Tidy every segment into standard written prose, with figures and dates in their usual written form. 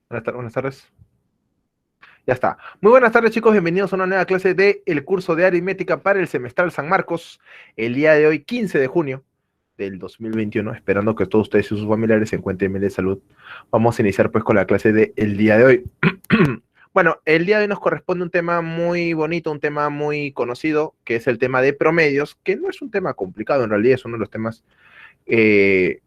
Buenas tardes. Ya está. Muy buenas tardes, chicos. Bienvenidos a una nueva clase de el curso de aritmética para el semestral San Marcos. El día de hoy, 15 de junio del 2021, esperando que todos ustedes y sus familiares se encuentren bien de salud. Vamos a iniciar pues con la clase de el día de hoy. Bueno, el día de hoy nos corresponde un tema muy bonito, un tema muy conocido, que es el tema de promedios, que no es un tema complicado, en realidad es uno de los temas eh,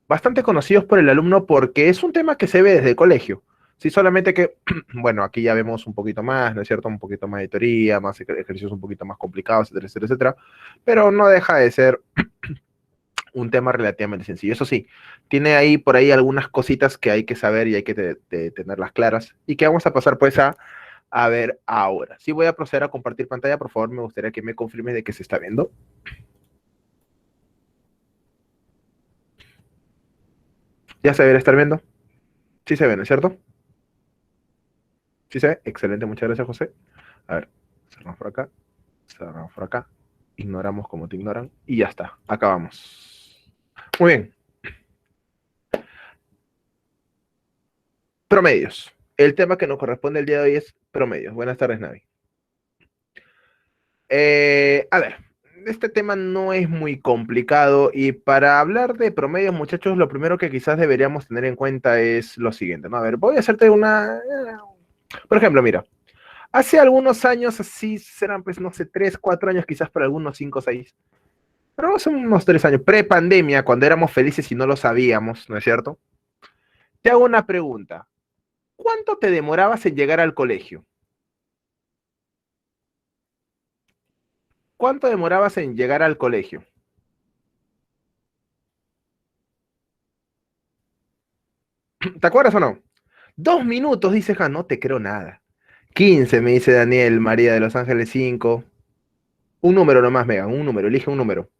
bastante conocidos por el alumno porque es un tema que se ve desde el colegio. Sí, solamente que, bueno, aquí ya vemos un poquito más, ¿no es cierto? Un poquito más de teoría, más ejercicios un poquito más complicados, etcétera, etcétera, etcétera. Pero no deja de ser un tema relativamente sencillo. Eso sí, tiene ahí por ahí algunas cositas que hay que saber y hay que tenerlas claras y que vamos a pasar pues a ver ahora. Sí, voy a proceder a compartir pantalla, por favor, me gustaría que me confirme de que se está viendo. ¿Ya se debería estar viendo? Sí se ve, ¿no es cierto? Sí se ve. Excelente, muchas gracias, José. A ver, cerramos por acá, cerramos por acá, ignoramos como te ignoran y ya está, acabamos. Muy bien, promedios. El tema que nos corresponde el día de hoy es promedios. Buenas tardes, Navi. A ver, este tema no es muy complicado y para hablar de promedios, muchachos, lo primero que quizás deberíamos tener en cuenta es lo siguiente, ¿no? A ver, voy a hacerte una... Por ejemplo, mira, hace algunos años, así serán pues, no sé, 3, 4 años, quizás para algunos 5, 6. Pero son unos 3 años, pre-pandemia, cuando éramos felices y no lo sabíamos, ¿no es cierto? Te hago una pregunta. ¿Cuánto te demorabas en llegar al colegio? ¿Cuánto demorabas en llegar al colegio? ¿Te acuerdas o no? 2 minutos, dice Han, no te creo nada. 15, me dice Daniel, María de Los Ángeles 5. Un número nomás, Megan, un número, elige un número.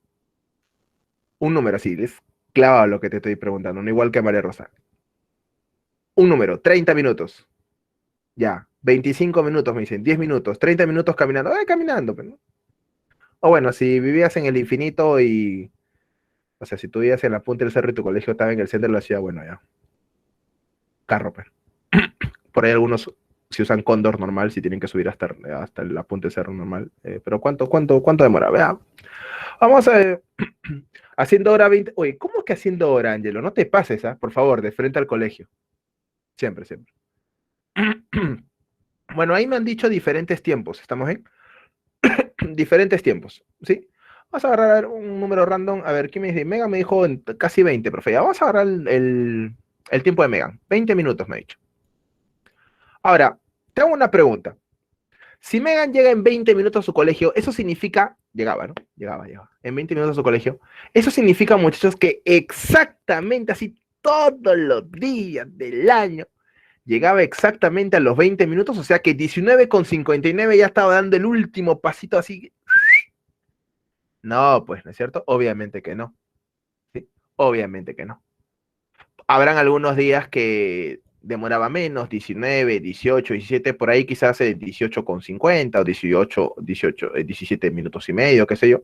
Un número, así, es clavado lo que te estoy preguntando, no igual que María Rosa. Un número, 30 minutos. Ya, 25 minutos, me dicen, 10 minutos, 30 minutos caminando. Caminando, pero, ¿no? O bueno, si vivías en el infinito y, o sea, si tú vivías en la punta del cerro y tu colegio estaba en el centro de la ciudad, bueno, ya, carro, pero. Por ahí algunos si usan cóndor normal, si tienen que subir hasta la punta del cerro normal. Pero ¿cuánto demora? Vea, vamos a ver. Haciendo hora 20. Oye, ¿cómo que haciendo hora, Angelo? No te pases, ¿ah? Por favor, de frente al colegio. Siempre, siempre. Bueno, ahí me han dicho diferentes tiempos, ¿estamos bien? Diferentes tiempos, ¿sí? Vamos a agarrar a ver, un número random. A ver, ¿quién me dice? Megan me dijo casi 20, profe. Ya, vamos a agarrar el tiempo de Megan. 20 minutos, me ha dicho. Ahora, te hago una pregunta. Si Megan llega en 20 minutos a su colegio, eso significa, llegaba, ¿no? Llegaba, en 20 minutos a su colegio. Eso significa, muchachos, que exactamente así todos los días del año llegaba exactamente a los 20 minutos, o sea que 19:59 ya estaba dando el último pasito así. No, pues, ¿no es cierto? Obviamente que no. ¿Sí? Obviamente que no. Habrán algunos días que demoraba menos, 19, 18, 17, por ahí quizás 18:50 o 17 minutos y medio, qué sé yo.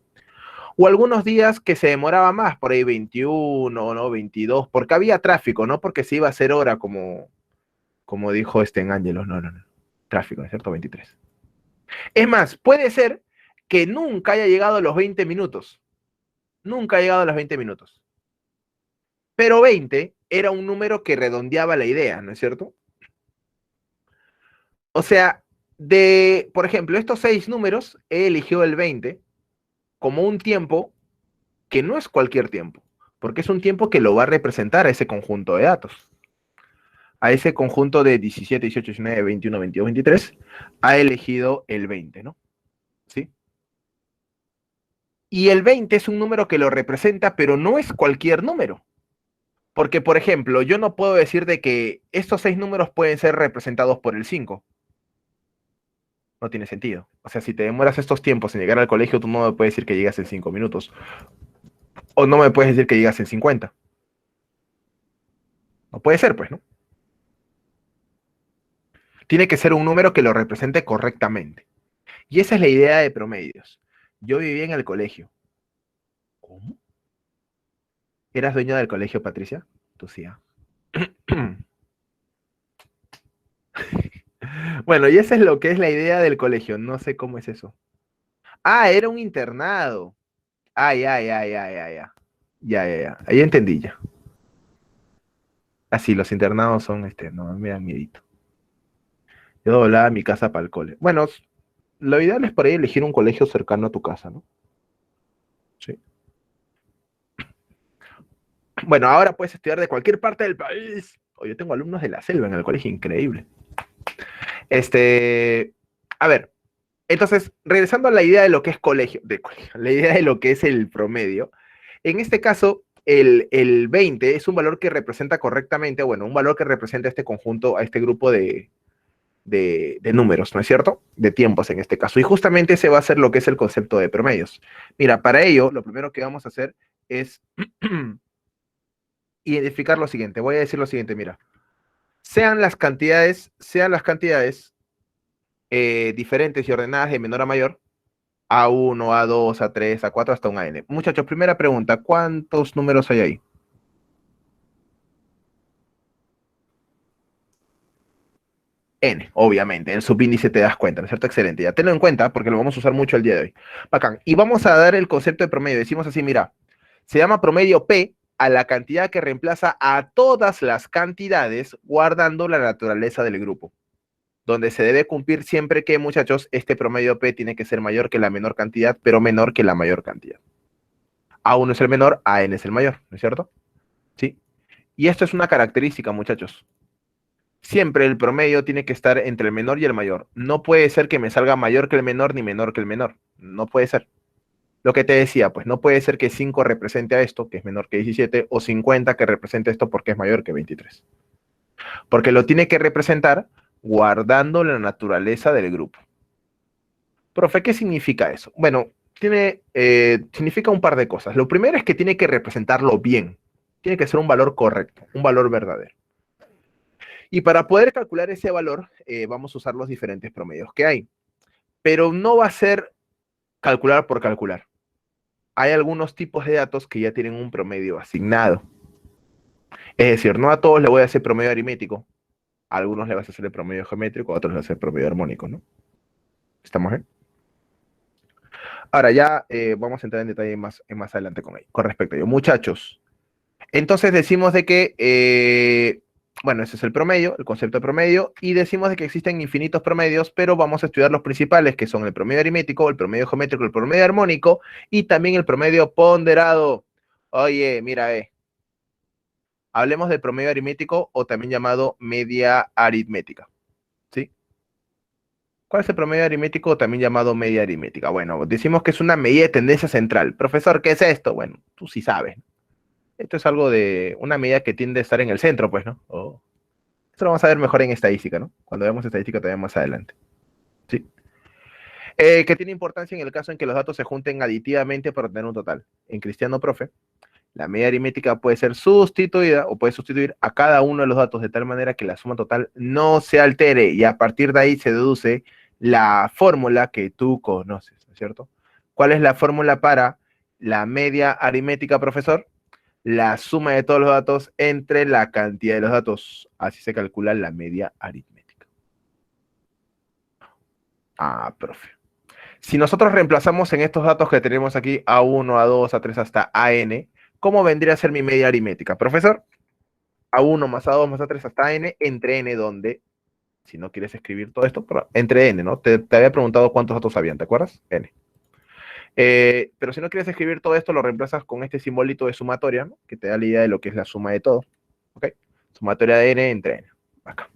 O algunos días que se demoraba más, por ahí 21, ¿no? 22, porque había tráfico, no porque se iba a hacer hora como dijo en Ángelos, no, no, no. Tráfico, ¿no es cierto? 23. Es más, puede ser que nunca haya llegado a los 20 minutos. Nunca ha llegado a los 20 minutos. Pero 20 era un número que redondeaba la idea, ¿no es cierto? O sea, por ejemplo, estos 6 números, he elegido el 20 como un tiempo que no es cualquier tiempo, porque es un tiempo que lo va a representar a ese conjunto de datos, a ese conjunto de 17, 18, 19, 21, 22, 23, ha elegido el 20, ¿no? ¿Sí? Y el 20 es un número que lo representa, pero no es cualquier número. Porque, por ejemplo, yo no puedo decir de que estos 6 números pueden ser representados por el 5. No tiene sentido. O sea, si te demoras estos tiempos en llegar al colegio, tú no me puedes decir que llegas en 5 minutos. O no me puedes decir que llegas en 50. No puede ser, pues, ¿no? Tiene que ser un número que lo represente correctamente. Y esa es la idea de promedios. Yo vivía en el colegio. ¿Cómo? ¿Eras dueño del colegio, Patricia? Tú sí, ¿ah? Bueno, y esa es lo que es la idea del colegio. No sé cómo es eso. Ah, era un internado. Ah, ya, ya, ya, ya, ya. Ya, ya, ya. Ahí entendí ya. Así, los internados son, no, me dan miedito. Yo doblaba mi casa para el cole. Bueno, lo ideal es por ahí elegir un colegio cercano a tu casa, ¿no? Sí. Bueno, ahora puedes estudiar de cualquier parte del país. Oh, yo tengo alumnos de la selva en el colegio, increíble. Este, a ver, entonces, regresando a la idea de lo que es colegio, la idea de lo que es el promedio, en este caso, el 20 es un valor que representa correctamente, bueno, un valor que representa este conjunto, a este grupo de números, ¿no es cierto? De tiempos en este caso. Y justamente ese va a ser lo que es el concepto de promedios. Mira, para ello, lo primero que vamos a hacer es identificar lo siguiente. Voy a decir lo siguiente, mira. Sean las cantidades diferentes y ordenadas de menor a mayor, A1, A2, A3, A4 hasta un AN. Muchachos, primera pregunta, ¿cuántos números hay ahí? N, obviamente, en subíndice te das cuenta, ¿no es cierto? Excelente, ya tenlo en cuenta porque lo vamos a usar mucho el día de hoy. Bacán. Y vamos a dar el concepto de promedio. Decimos así, mira, se llama promedio P a la cantidad que reemplaza a todas las cantidades guardando la naturaleza del grupo, donde se debe cumplir siempre que, muchachos, este promedio P tiene que ser mayor que la menor cantidad, pero menor que la mayor cantidad. A1 es el menor, AN es el mayor, ¿no es cierto? Sí. Y esto es una característica, muchachos. Siempre el promedio tiene que estar entre el menor y el mayor. No puede ser que me salga mayor que el menor ni menor que el menor. No puede ser. Lo que te decía, pues no puede ser que 5 represente a esto, que es menor que 17, o 50 que represente esto porque es mayor que 23. Porque lo tiene que representar guardando la naturaleza del grupo. Profe, ¿qué significa eso? Bueno, significa un par de cosas. Lo primero es que tiene que representarlo bien. Tiene que ser un valor correcto, un valor verdadero. Y para poder calcular ese valor, vamos a usar los diferentes promedios que hay. Pero no va a ser calcular por calcular. Hay algunos tipos de datos que ya tienen un promedio asignado. Es decir, no a todos le voy a hacer promedio aritmético. A algunos le vas a hacer el promedio geométrico, a otros le vas a hacer promedio armónico, ¿no? ¿Estamos bien? Ahora ya vamos a entrar en detalle más adelante con respecto a ello. Muchachos, entonces decimos de que, bueno, ese es el promedio, el concepto de promedio, y decimos de que existen infinitos promedios, pero vamos a estudiar los principales, que son el promedio aritmético, el promedio geométrico, el promedio armónico, y también el promedio ponderado. Oye, mira, hablemos del promedio aritmético o también llamado media aritmética, ¿sí? ¿Cuál es el promedio aritmético o también llamado media aritmética? Bueno, decimos que es una medida de tendencia central. Profesor, ¿qué es esto? Bueno, tú sí sabes. Esto es algo de una medida que tiende a estar en el centro, pues, ¿no? Esto lo vamos a ver mejor en estadística, ¿no? Cuando veamos estadística todavía más adelante. ¿Sí? Que tiene importancia en el caso en que los datos se junten aditivamente para obtener un total. En Cristiano Profe, la media aritmética puede ser sustituida o puede sustituir a cada uno de los datos de tal manera que la suma total no se altere y a partir de ahí se deduce la fórmula que tú conoces, ¿no es cierto? ¿Cuál es la fórmula para la media aritmética, profesor? La suma de todos los datos entre la cantidad de los datos. Así se calcula la media aritmética. Ah, profe. Si nosotros reemplazamos en estos datos que tenemos aquí A1, A2, A3 hasta AN, ¿cómo vendría a ser mi media aritmética? Profesor, A1 más A2 más A3 hasta N, entre N, donde, si no quieres escribir todo esto, entre N, ¿no? Te había preguntado cuántos datos habían, ¿te acuerdas? N. Pero si no quieres escribir todo esto, lo reemplazas con este simbolito de sumatoria, ¿no? Que te da la idea de lo que es la suma de todo. ¿Ok? Sumatoria de N entre N. Acá.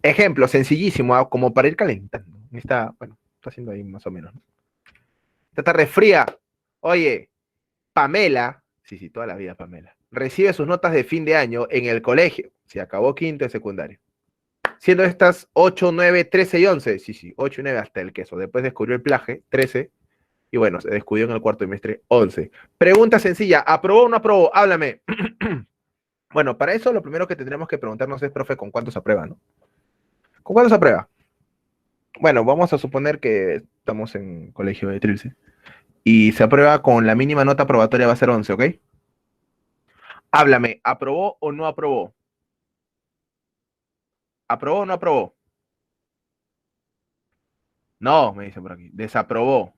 Ejemplo, sencillísimo, como para ir calentando. Bueno, está haciendo ahí más o menos, ¿no? Esta tarde fría. Oye, Pamela, sí, toda la vida Pamela, recibe sus notas de fin de año en el colegio. Se acabó quinto de secundario. Siendo estas 8, 9, 13 y 11. Sí, 8 y 9 hasta el queso. Después descubrió el plaje, 13. Y bueno, se descubrió en el cuarto trimestre, 11. Pregunta sencilla, ¿aprobó o no aprobó? Háblame. Bueno, para eso lo primero que tendremos que preguntarnos es, profe, ¿con cuántos aprueba, no? ¿Con cuántos aprueba? Bueno, vamos a suponer que estamos en colegio de Trilce. Y se aprueba con la mínima nota aprobatoria va a ser 11, ¿ok? Háblame, ¿aprobó o no aprobó? ¿Aprobó o no aprobó? No, me dicen por aquí. Desaprobó.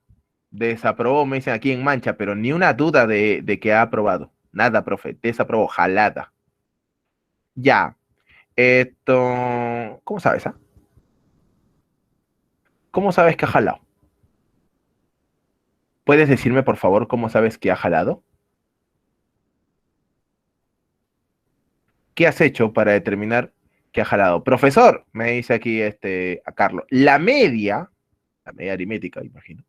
Desaprobó, me dicen aquí en Mancha, pero ni una duda de que ha aprobado. Nada, profe. Desaprobó. Jalada. Ya. Esto. ¿Cómo sabes, ah? ¿Cómo sabes que ha jalado? ¿Puedes decirme, por favor, cómo sabes que ha jalado? ¿Qué has hecho para determinar que ha jalado? Profesor, me dice aquí a Carlos. La media aritmética, imagino,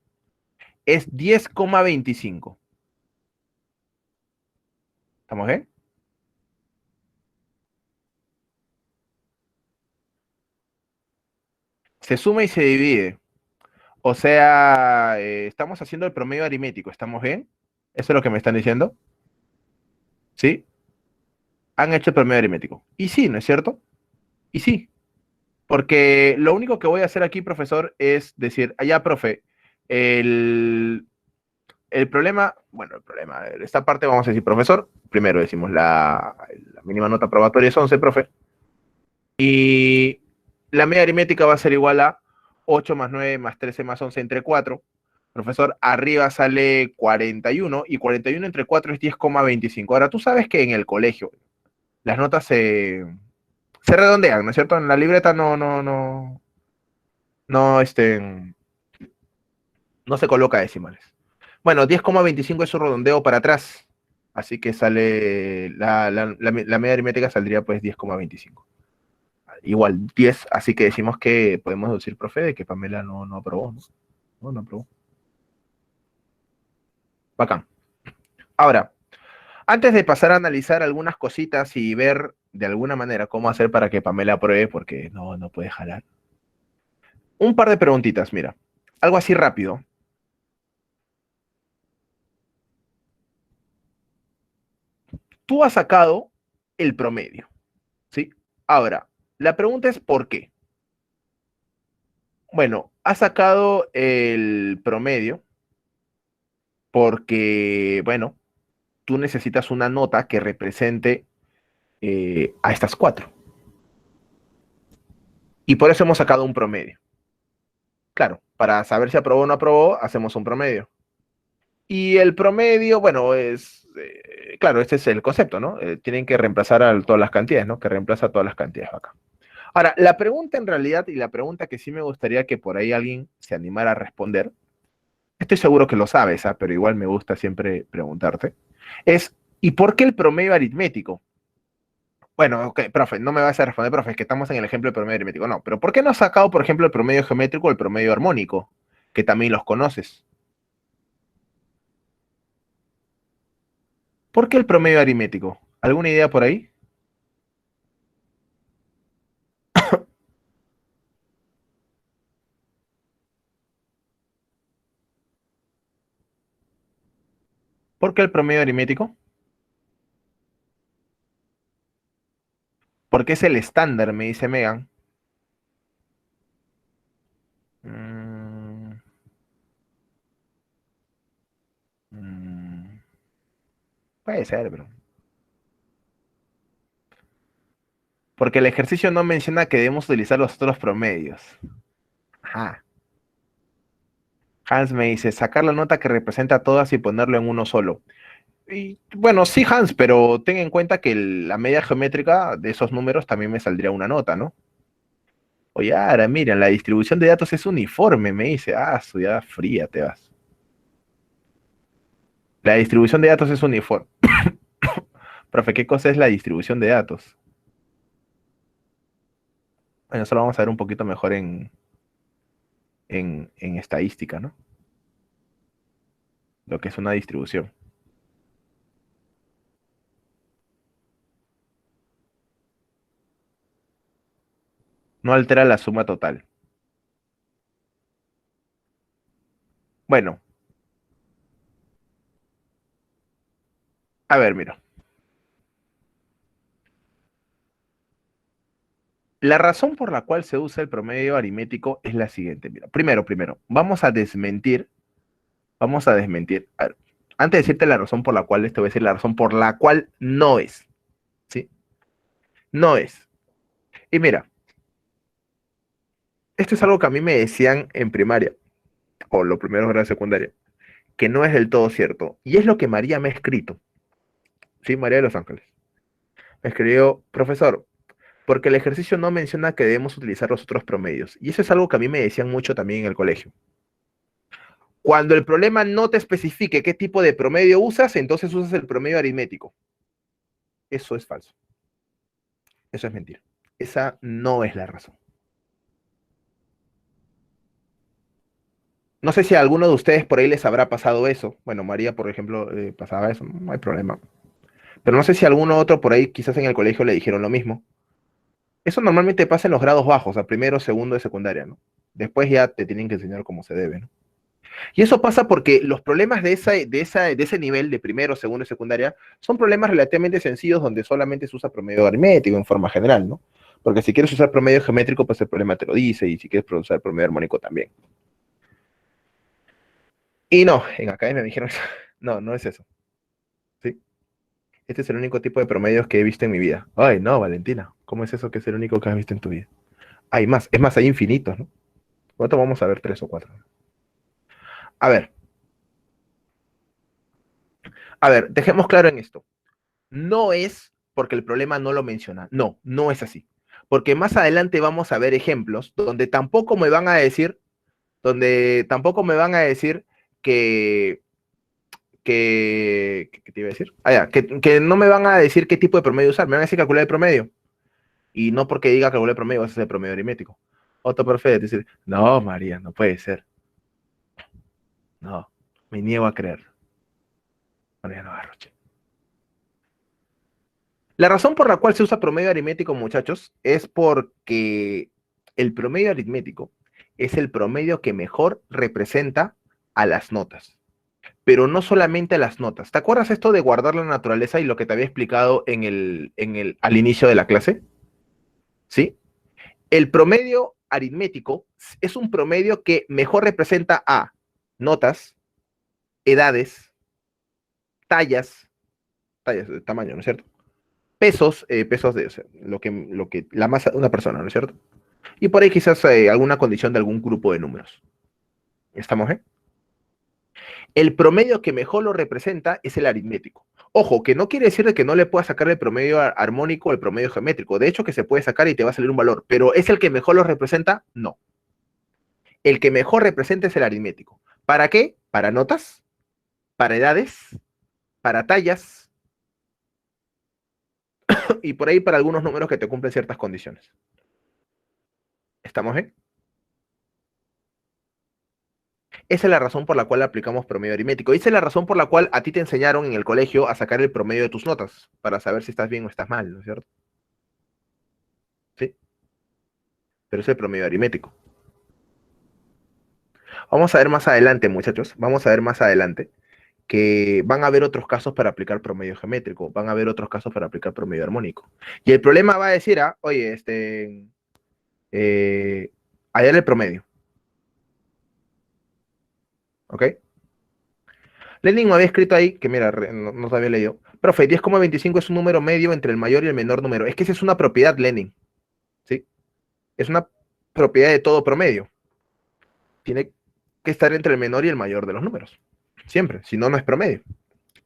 es 10,25. ¿Estamos bien? Se suma y se divide. O sea, estamos haciendo el promedio aritmético. ¿Estamos bien? ¿Eso es lo que me están diciendo? ¿Sí? Han hecho el promedio aritmético. Y sí, ¿no es cierto? Y sí. Porque lo único que voy a hacer aquí, profesor, es decir, allá, profe, el, el problema, bueno, el problema, esta parte vamos a decir, profesor, primero decimos la mínima nota probatoria es 11, profe, y la media aritmética va a ser igual a 8 más 9 más 13 más 11 entre 4. Profesor, arriba sale 41 y 41 entre 4 es 10,25. Ahora, tú sabes que en el colegio las notas se redondean, ¿no es cierto? En la libreta no, no se coloca decimales. Bueno, 10,25 es un redondeo para atrás, así que sale, la media aritmética saldría pues 10,25. Igual 10, así que decimos que podemos deducir, profe, de que Pamela no aprobó, ¿no? No aprobó. Bacán. Ahora, antes de pasar a analizar algunas cositas y ver de alguna manera cómo hacer para que Pamela apruebe, porque no puede jalar. Un par de preguntitas, mira. Algo así rápido. Tú has sacado el promedio, ¿sí? Ahora, la pregunta es ¿por qué? Bueno, has sacado el promedio porque, bueno, tú necesitas una nota que represente a estas cuatro. Y por eso hemos sacado un promedio. Claro, para saber si aprobó o no aprobó, hacemos un promedio. Y el promedio, bueno, claro, este es el concepto, ¿no? Tienen que reemplazar a todas las cantidades, ¿no? Que reemplaza todas las cantidades acá. Ahora, la pregunta en realidad, y la pregunta que sí me gustaría que por ahí alguien se animara a responder, estoy seguro que lo sabes, ¿ah? Pero igual me gusta siempre preguntarte, es, ¿y por qué el promedio aritmético? Bueno, ok, profe, no me vas a responder, profe, es que estamos en el ejemplo del promedio aritmético. No, pero ¿por qué no has sacado, por ejemplo, el promedio geométrico o el promedio armónico? Que también los conoces. ¿Por qué el promedio aritmético? ¿Alguna idea por ahí? ¿Por qué el promedio aritmético? Porque es el estándar, me dice Megan. Mm, mm, puede ser, pero. Porque el ejercicio no menciona que debemos utilizar los otros promedios. Ajá. Hans me dice, sacar la nota que representa a todas y ponerlo en uno solo. Y bueno, sí, Hans, pero ten en cuenta que la media geométrica de esos números también me saldría una nota, ¿no? Oye, ahora, mira, la distribución de datos es uniforme, me dice. Ah, su ya fría te vas. La distribución de datos es uniforme. Profe, ¿qué cosa es la distribución de datos? Bueno, eso lo vamos a ver un poquito mejor en estadística, ¿no? Lo que es una distribución. No altera la suma total. Bueno, a ver, mira. La razón por la cual se usa el promedio aritmético es la siguiente. Mira, primero, vamos a desmentir. A ver, antes de decirte la razón por la cual, te voy a decir la razón por la cual no es, ¿sí? No es. Y mira, Esto es algo que a mí me decían en primaria, o los primeros grados de secundaria, que no es del todo cierto. Y es lo que María me ha escrito. Sí, María de los Ángeles. Me escribió, profesor, porque el ejercicio no menciona que debemos utilizar los otros promedios. Y eso es algo que a mí me decían mucho también en el colegio. Cuando el problema no te especifique qué tipo de promedio usas, entonces usas el promedio aritmético. Eso es falso. Eso es mentira. Esa no es la razón. No sé si a alguno de ustedes por ahí les habrá pasado eso. Bueno, María, por ejemplo, pasaba eso, no hay problema. Pero no sé si a alguno otro por ahí, quizás en el colegio, le dijeron lo mismo. Eso normalmente pasa en los grados bajos, a primero, segundo de secundaria, ¿no? Después ya te tienen que enseñar cómo se debe, ¿no? Y eso pasa porque los problemas de ese nivel de primero, segundo y secundaria son problemas relativamente sencillos donde solamente se usa promedio aritmético en forma general, ¿no? Porque si quieres usar promedio geométrico, pues el problema te lo dice, y si quieres usar promedio armónico también. Y no, en academia me dijeron, no, no es eso, ¿sí? Este es el único tipo de promedios que he visto en mi vida. Ay, no, Valentina, ¿cómo es eso que es el único que has visto en tu vida? Hay más, es más, hay infinitos, ¿no? ¿Cuánto vamos a ver? Tres o cuatro. A ver, a ver, dejemos claro en esto. No es porque el problema no lo menciona. No, no es así. Porque más adelante vamos a ver ejemplos donde tampoco me van a decir que, ¿qué te iba a decir? Que no me van a decir qué tipo de promedio usar. Me van a decir calcular el promedio. Y no porque diga calcular el promedio, vas a hacer el promedio aritmético. Otro profe te dice, no, María, no puede ser. No, me niego a creer. María no Garroche. La razón por la cual se usa promedio aritmético, muchachos, es porque el promedio aritmético es el promedio que mejor representa a las notas, pero no solamente a las notas. ¿Te acuerdas esto de guardar la naturaleza y lo que te había explicado al inicio de la clase? ¿Sí? El promedio aritmético es un promedio que mejor representa a notas, edades, tallas de tamaño, ¿no es cierto? Pesos de o sea, la masa de una persona, ¿no es cierto? Y por ahí quizás alguna condición de algún grupo de números. ¿Estamos, eh? El promedio que mejor lo representa es el aritmético. Ojo, que no quiere decir de que no le puedas sacar el promedio armónico o el promedio geométrico. De hecho, que se puede sacar y te va a salir un valor. Pero ¿es el que mejor lo representa? No. El que mejor representa es el aritmético. ¿Para qué? Para notas, para edades, para tallas y por ahí para algunos números que te cumplen ciertas condiciones. ¿Estamos, eh? Esa es la razón por la cual aplicamos promedio aritmético. Esa es la razón por la cual a ti te enseñaron en el colegio a sacar el promedio de tus notas, para saber si estás bien o estás mal, ¿no es cierto? Sí, pero es el promedio aritmético. Vamos a ver más adelante, muchachos, vamos a ver más adelante que van a haber otros casos para aplicar promedio geométrico, van a haber otros casos para aplicar promedio armónico. Y el problema va a decir, oye, hallar el promedio, ¿ok? Lenin me había escrito ahí, que mira, no te había leído. Profe, 10,25 es un número medio entre el mayor y el menor número. Es que esa es una propiedad, Lenin, ¿sí? Es una propiedad de todo promedio. Tiene que estar entre el menor y el mayor de los números. Siempre, si no, no es promedio.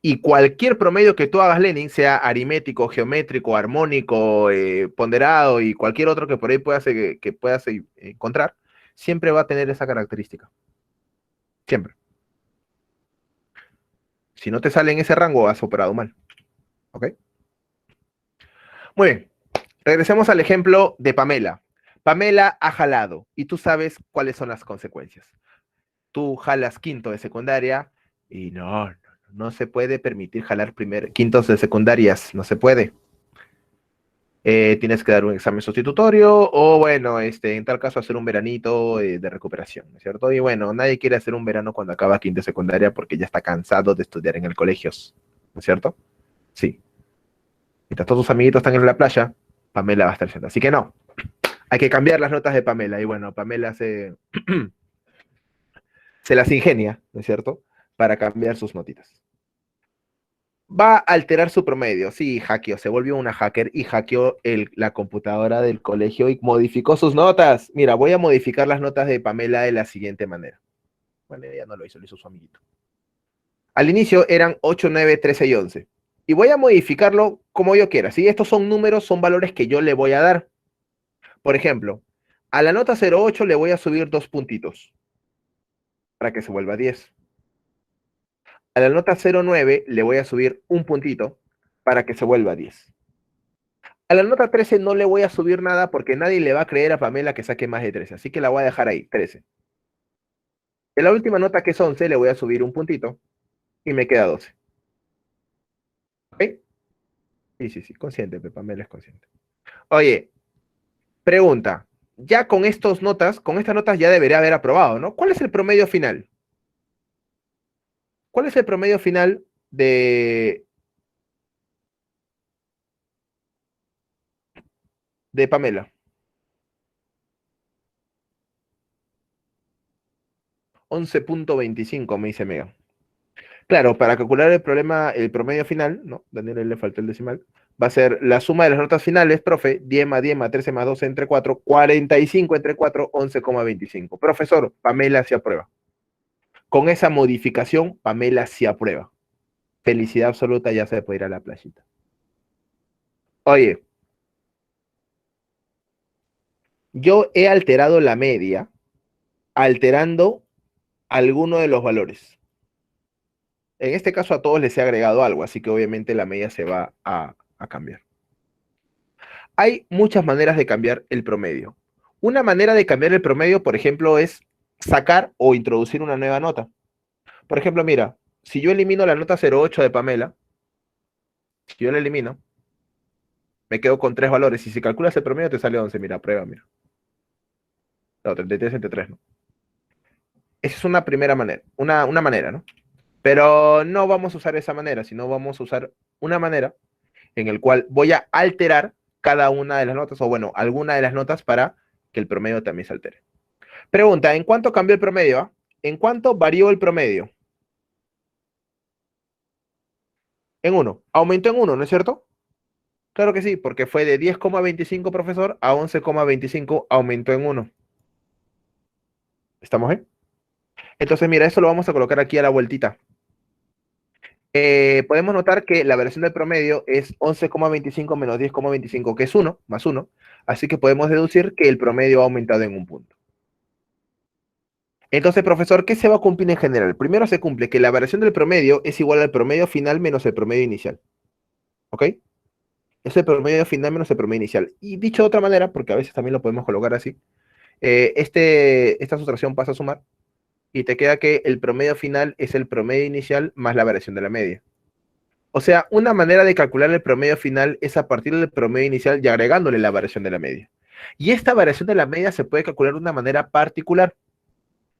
Y cualquier promedio que tú hagas, Lenin, sea aritmético, geométrico, armónico, ponderado y cualquier otro que por ahí puedas encontrar, siempre va a tener esa característica. Siempre. Si no te sale en ese rango, has operado mal. ¿Ok? Muy bien. Regresemos al ejemplo de Pamela. Pamela ha jalado y tú sabes cuáles son las consecuencias. Tú jalas quinto de secundaria y no se puede permitir jalar quintos de secundarias, no se puede. Tienes que dar un examen sustitutorio o bueno, en tal caso hacer un veranito de recuperación, ¿no es cierto? Y bueno, nadie quiere hacer un verano cuando acaba quinta de secundaria porque ya está cansado de estudiar en el colegio, ¿no es cierto? Sí. Mientras todos tus amiguitos están en la playa, Pamela va a estar yendo. Así que no, hay que cambiar las notas de Pamela. Y bueno, Pamela se las ingenia, ¿no es cierto? Para cambiar sus notitas. Va a alterar su promedio. Sí, hackeó, se volvió una hacker y hackeó la computadora del colegio y modificó sus notas. Mira, voy a modificar las notas de Pamela de la siguiente manera. Bueno, ella no lo hizo su amiguito. Al inicio eran 8, 9, 13 y 11. Y voy a modificarlo como yo quiera. ¿Sí? Estos son números, son valores que yo le voy a dar. Por ejemplo, a la nota 08 le voy a subir 2 puntitos para que se vuelva 10. A la nota 09 le voy a subir un puntito para que se vuelva 10. A la nota 13 no le voy a subir nada porque nadie le va a creer a Pamela que saque más de 13. Así que la voy a dejar ahí, 13. En la última nota, que es 11, le voy a subir un puntito y me queda 12. ¿Ok? Sí, consciente, Pamela es consciente. Oye, pregunta. Ya con estas notas ya debería haber aprobado, ¿no? ¿Cuál es el promedio final? ¿Cuál es el promedio final de Pamela? 11.25, me dice Mega. Claro, para calcular el promedio final, ¿no? Daniel le faltó el decimal, va a ser la suma de las notas finales, profe, 10 más 10 más 13 más 12 entre 4, 45 entre 4, 11,25. Profesor, Pamela se aprueba. Con esa modificación, Pamela se aprueba. Felicidad absoluta, ya se puede ir a la playita. Oye, yo he alterado la media, alterando alguno de los valores. En este caso a todos les he agregado algo, así que obviamente la media se va a cambiar. Hay muchas maneras de cambiar el promedio. Una manera de cambiar el promedio, por ejemplo, es sacar o introducir una nueva nota. Por ejemplo, mira, si yo elimino la nota 08 de Pamela, si yo la elimino, me quedo con 3 valores. Y si calculas el promedio, te sale 11. Mira, prueba, mira. No, 33 entre 3, ¿no? Esa es una primera manera, una manera, ¿no? Pero no vamos a usar esa manera, sino vamos a usar una manera en el cual voy a alterar cada una de las notas, o bueno, alguna de las notas para que el promedio también se altere. Pregunta, ¿en cuánto cambió el promedio? ¿En cuánto varió el promedio? En 1. Aumentó en 1, ¿no es cierto? Claro que sí, porque fue de 10,25, profesor, a 11,25, aumentó en 1. ¿Estamos bien? Entonces, mira, eso lo vamos a colocar aquí a la vueltita. Podemos notar que la variación del promedio es 11,25 menos 10,25, que es 1, más 1. Así que podemos deducir que el promedio ha aumentado en un punto. Entonces, profesor, ¿qué se va a cumplir en general? Primero se cumple que la variación del promedio es igual al promedio final menos el promedio inicial. ¿Ok? Es el promedio final menos el promedio inicial. Y dicho de otra manera, porque a veces también lo podemos colocar así, esta sustracción pasa a sumar y te queda que el promedio final es el promedio inicial más la variación de la media. O sea, una manera de calcular el promedio final es a partir del promedio inicial y agregándole la variación de la media. Y esta variación de la media se puede calcular de una manera particular.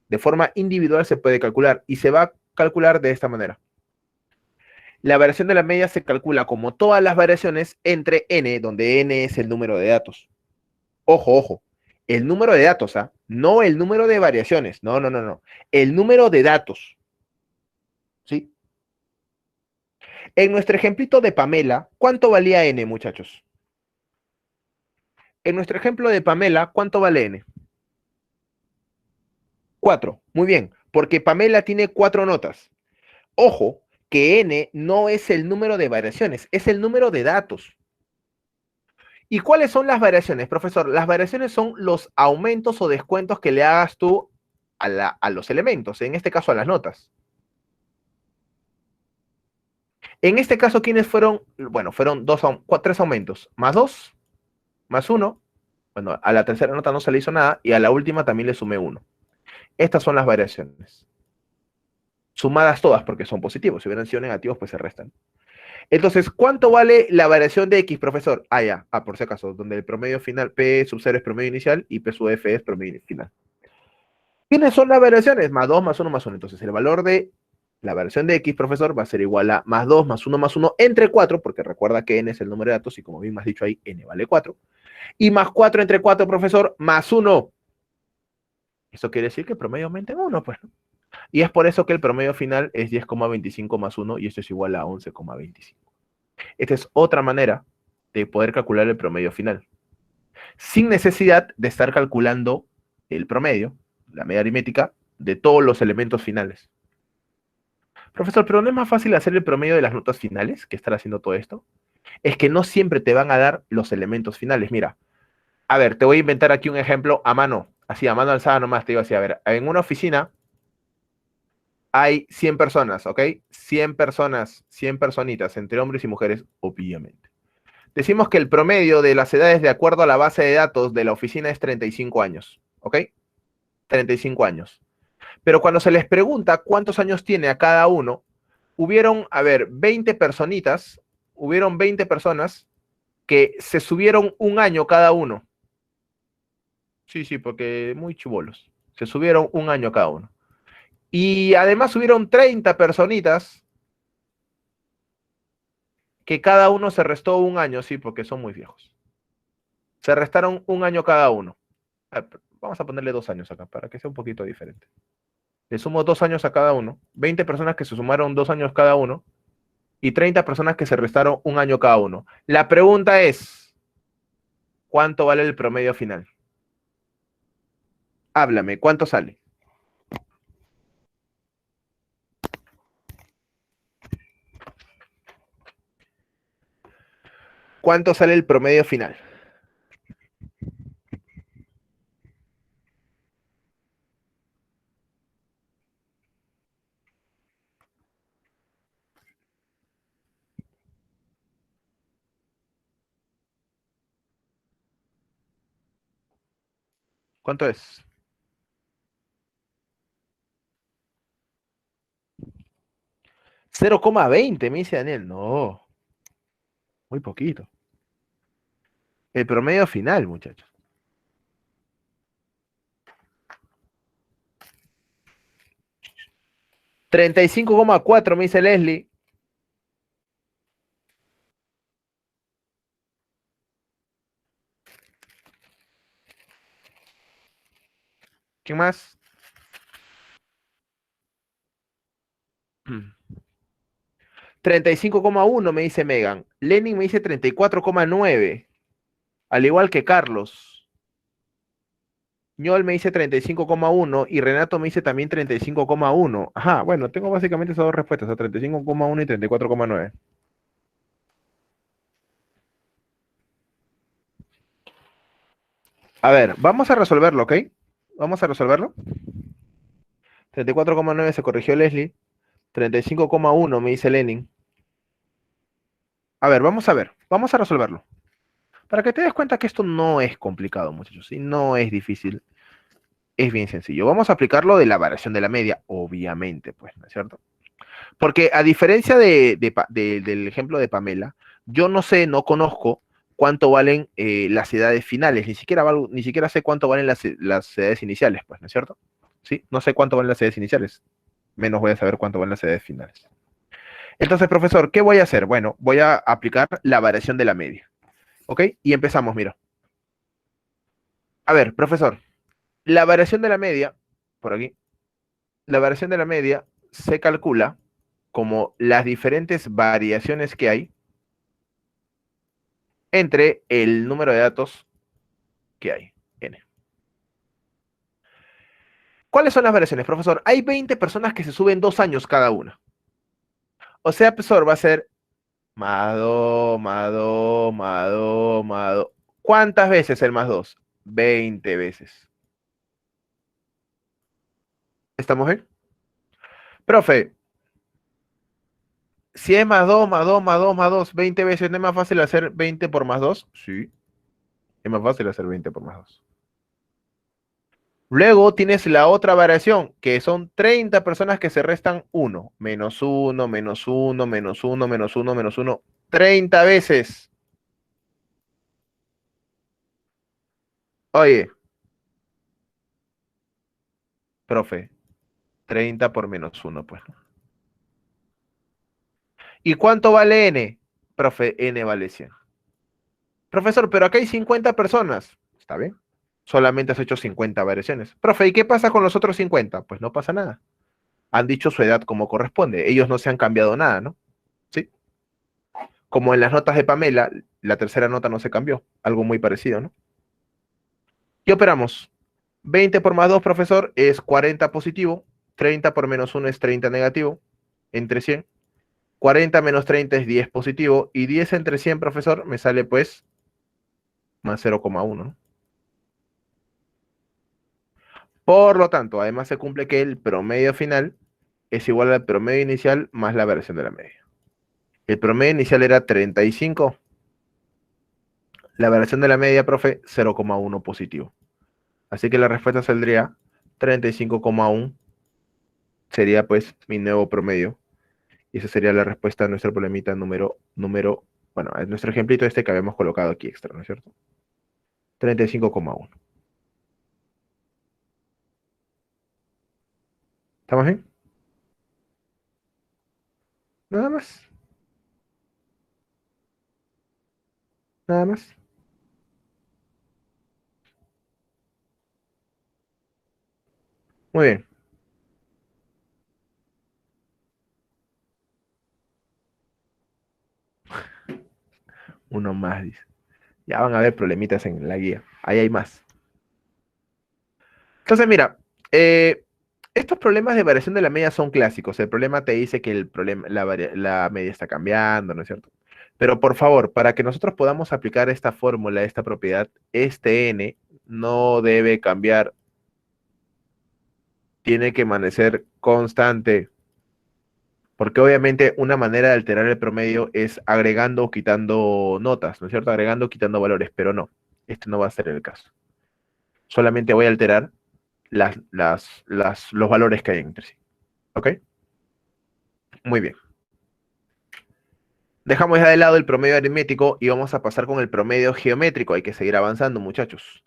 De forma individual se puede calcular y se va a calcular de esta manera. La variación de la media se calcula como todas las variaciones entre n, donde n es el número de datos. Ojo, ojo, el número de datos, ¿ah? No el número de variaciones, no. El número de datos, ¿sí? En nuestro ejemplito de Pamela, ¿cuánto valía n, muchachos? En nuestro ejemplo de Pamela, ¿cuánto vale n? 4, muy bien, porque Pamela tiene 4 notas. Ojo, que n no es el número de variaciones, es el número de datos. ¿Y cuáles son las variaciones, profesor? Las variaciones son los aumentos o descuentos que le hagas tú a los elementos, en este caso a las notas. En este caso, ¿quiénes fueron? Bueno, fueron 3 aumentos, más 2, más 1. Bueno, a la tercera nota no se le hizo nada y a la última también le sumé 1. Estas son las variaciones. Sumadas todas porque son positivos. Si hubieran sido negativos, pues se restan. Entonces, ¿cuánto vale la variación de X, profesor? Ya. Por si acaso, donde el promedio final, P sub 0 es promedio inicial y P sub F es promedio final. ¿Quiénes son las variaciones? Más 2, más 1, más 1. Entonces, el valor de la variación de X, profesor, va a ser igual a más 2, más 1, entre 4, porque recuerda que N es el número de datos y como bien me has dicho ahí, N vale 4. Y más 4 entre 4, profesor, más 1. Eso quiere decir que el promedio aumenta en 1, pues, ¿no? Y es por eso que el promedio final es 10,25 más 1 y esto es igual a 11,25. Esta es otra manera de poder calcular el promedio final, sin necesidad de estar calculando el promedio, la media aritmética, de todos los elementos finales. Profesor, ¿pero no es más fácil hacer el promedio de las notas finales que estar haciendo todo esto? Es que no siempre te van a dar los elementos finales. Mira, a ver, te voy a inventar aquí un ejemplo a mano, así a mano alzada nomás, te digo así, a ver, en una oficina hay 100 personas, ¿ok? 100 personas, 100 personitas, entre hombres y mujeres, obviamente. Decimos que el promedio de las edades de acuerdo a la base de datos de la oficina es 35 años, ¿ok? 35 años. Pero cuando se les pregunta cuántos años tiene a cada uno, hubieron, a ver, 20 personitas, hubieron 20 personas que se subieron un año cada uno. Sí, sí, porque muy chibolos. Se subieron un año cada uno. Y además hubieron 30 personitas que cada uno se restó un año, sí, porque son muy viejos. Se restaron un año cada uno. Vamos a ponerle 2 años acá para que sea un poquito diferente. Le sumo 2 años a cada uno. 20 personas que se sumaron 2 años cada uno y 30 personas que se restaron un año cada uno. La pregunta es, ¿cuánto vale el promedio final? Háblame, ¿cuánto sale? ¿Cuánto sale el promedio final? ¿Cuánto es? 0,20, me dice Daniel. No, muy poquito. El promedio final, muchachos. 35,4, me dice Leslie. ¿Quién más? 35,1 me dice Megan. Lenin me dice 34,9. Al igual que Carlos. Ñol me dice 35,1 y Renato me dice también 35,1. Ajá, bueno, tengo básicamente esas dos respuestas, a 35,1 y 34,9. A ver, vamos a resolverlo, ¿ok? Vamos a resolverlo. 34,9 se corrigió Leslie. 35,1 me dice Lenin. A ver, vamos a resolverlo. Para que te des cuenta que esto no es complicado, muchachos, ¿sí? No es difícil, es bien sencillo. Vamos a aplicarlo de la variación de la media, obviamente, pues, ¿no es cierto? Porque a diferencia del ejemplo de Pamela, yo no sé, no conozco cuánto valen las edades finales, ni siquiera sé cuánto valen las edades iniciales, pues, ¿no es cierto? ¿Sí? No sé cuánto valen las edades iniciales, menos voy a saber cuánto valen las edades finales. Entonces, profesor, ¿qué voy a hacer? Bueno, voy a aplicar la variación de la media, ¿ok? Y empezamos, mira. A ver, profesor, la variación de la media, por aquí, la variación de la media se calcula como las diferentes variaciones que hay entre el número de datos que hay, n. ¿Cuáles son las variaciones, profesor? Hay 20 personas que se suben 2 años cada una. O sea, profesor, va a ser más 2, más 2, más 2, más 2. ¿Cuántas veces el más 2? 20 veces. ¿Estamos bien? Profe, si es más 2, más 2, más 2, más 2, 20 veces, ¿no es más fácil hacer 20 por más 2? Sí, es más fácil hacer 20 por más 2. Luego tienes la otra variación, que son 30 personas que se restan 1, menos 1, menos 1, menos 1, menos 1, menos 1, 30 veces. Oye, profe, 30 por menos 1, pues. ¿Y cuánto vale n? Profe, n vale 100. Profesor, pero acá hay 50 personas. ¿Está bien? Solamente has hecho 50 variaciones. Profe, ¿y qué pasa con los otros 50? Pues no pasa nada. han dicho su edad como corresponde. Ellos no se han cambiado nada, ¿no? ¿Sí? Como en las notas de Pamela, la tercera nota no se cambió. Algo muy parecido, ¿no? ¿Qué operamos? 20 por más 2, profesor, es 40 positivo. 30 por menos 1 es 30 negativo. Entre 100. 40 menos 30 es 10 positivo. Y 10 entre 100, profesor, me sale pues más 0,1, ¿no? Por lo tanto, además se cumple que el promedio final es igual al promedio inicial más la variación de la media. El promedio inicial era 35. La variación de la media, profe, 0,1 positivo. Así que la respuesta saldría 35,1 sería pues mi nuevo promedio. Y esa sería la respuesta a nuestro problemita bueno, a nuestro ejemplito este que habíamos colocado aquí extra, ¿no es cierto? 35,1. ¿Estamos bien? Nada más, nada más. Muy bien, uno más, dice. Ya van a haber problemitas en la guía. Ahí hay más. Entonces, mira, eh, estos problemas de variación de la media son clásicos. El problema te dice que la media está cambiando, ¿no es cierto? Pero por favor, para que nosotros podamos aplicar esta fórmula, esta propiedad, este n no debe cambiar, tiene que permanecer constante, porque obviamente una manera de alterar el promedio es agregando o quitando notas, ¿no es cierto? Agregando o quitando valores, pero no, este no va a ser el caso. Solamente voy a alterar los valores que hay entre sí. ¿Ok? Muy bien. Dejamos ya de lado el promedio aritmético y vamos a pasar con el promedio geométrico. Hay que seguir avanzando, muchachos.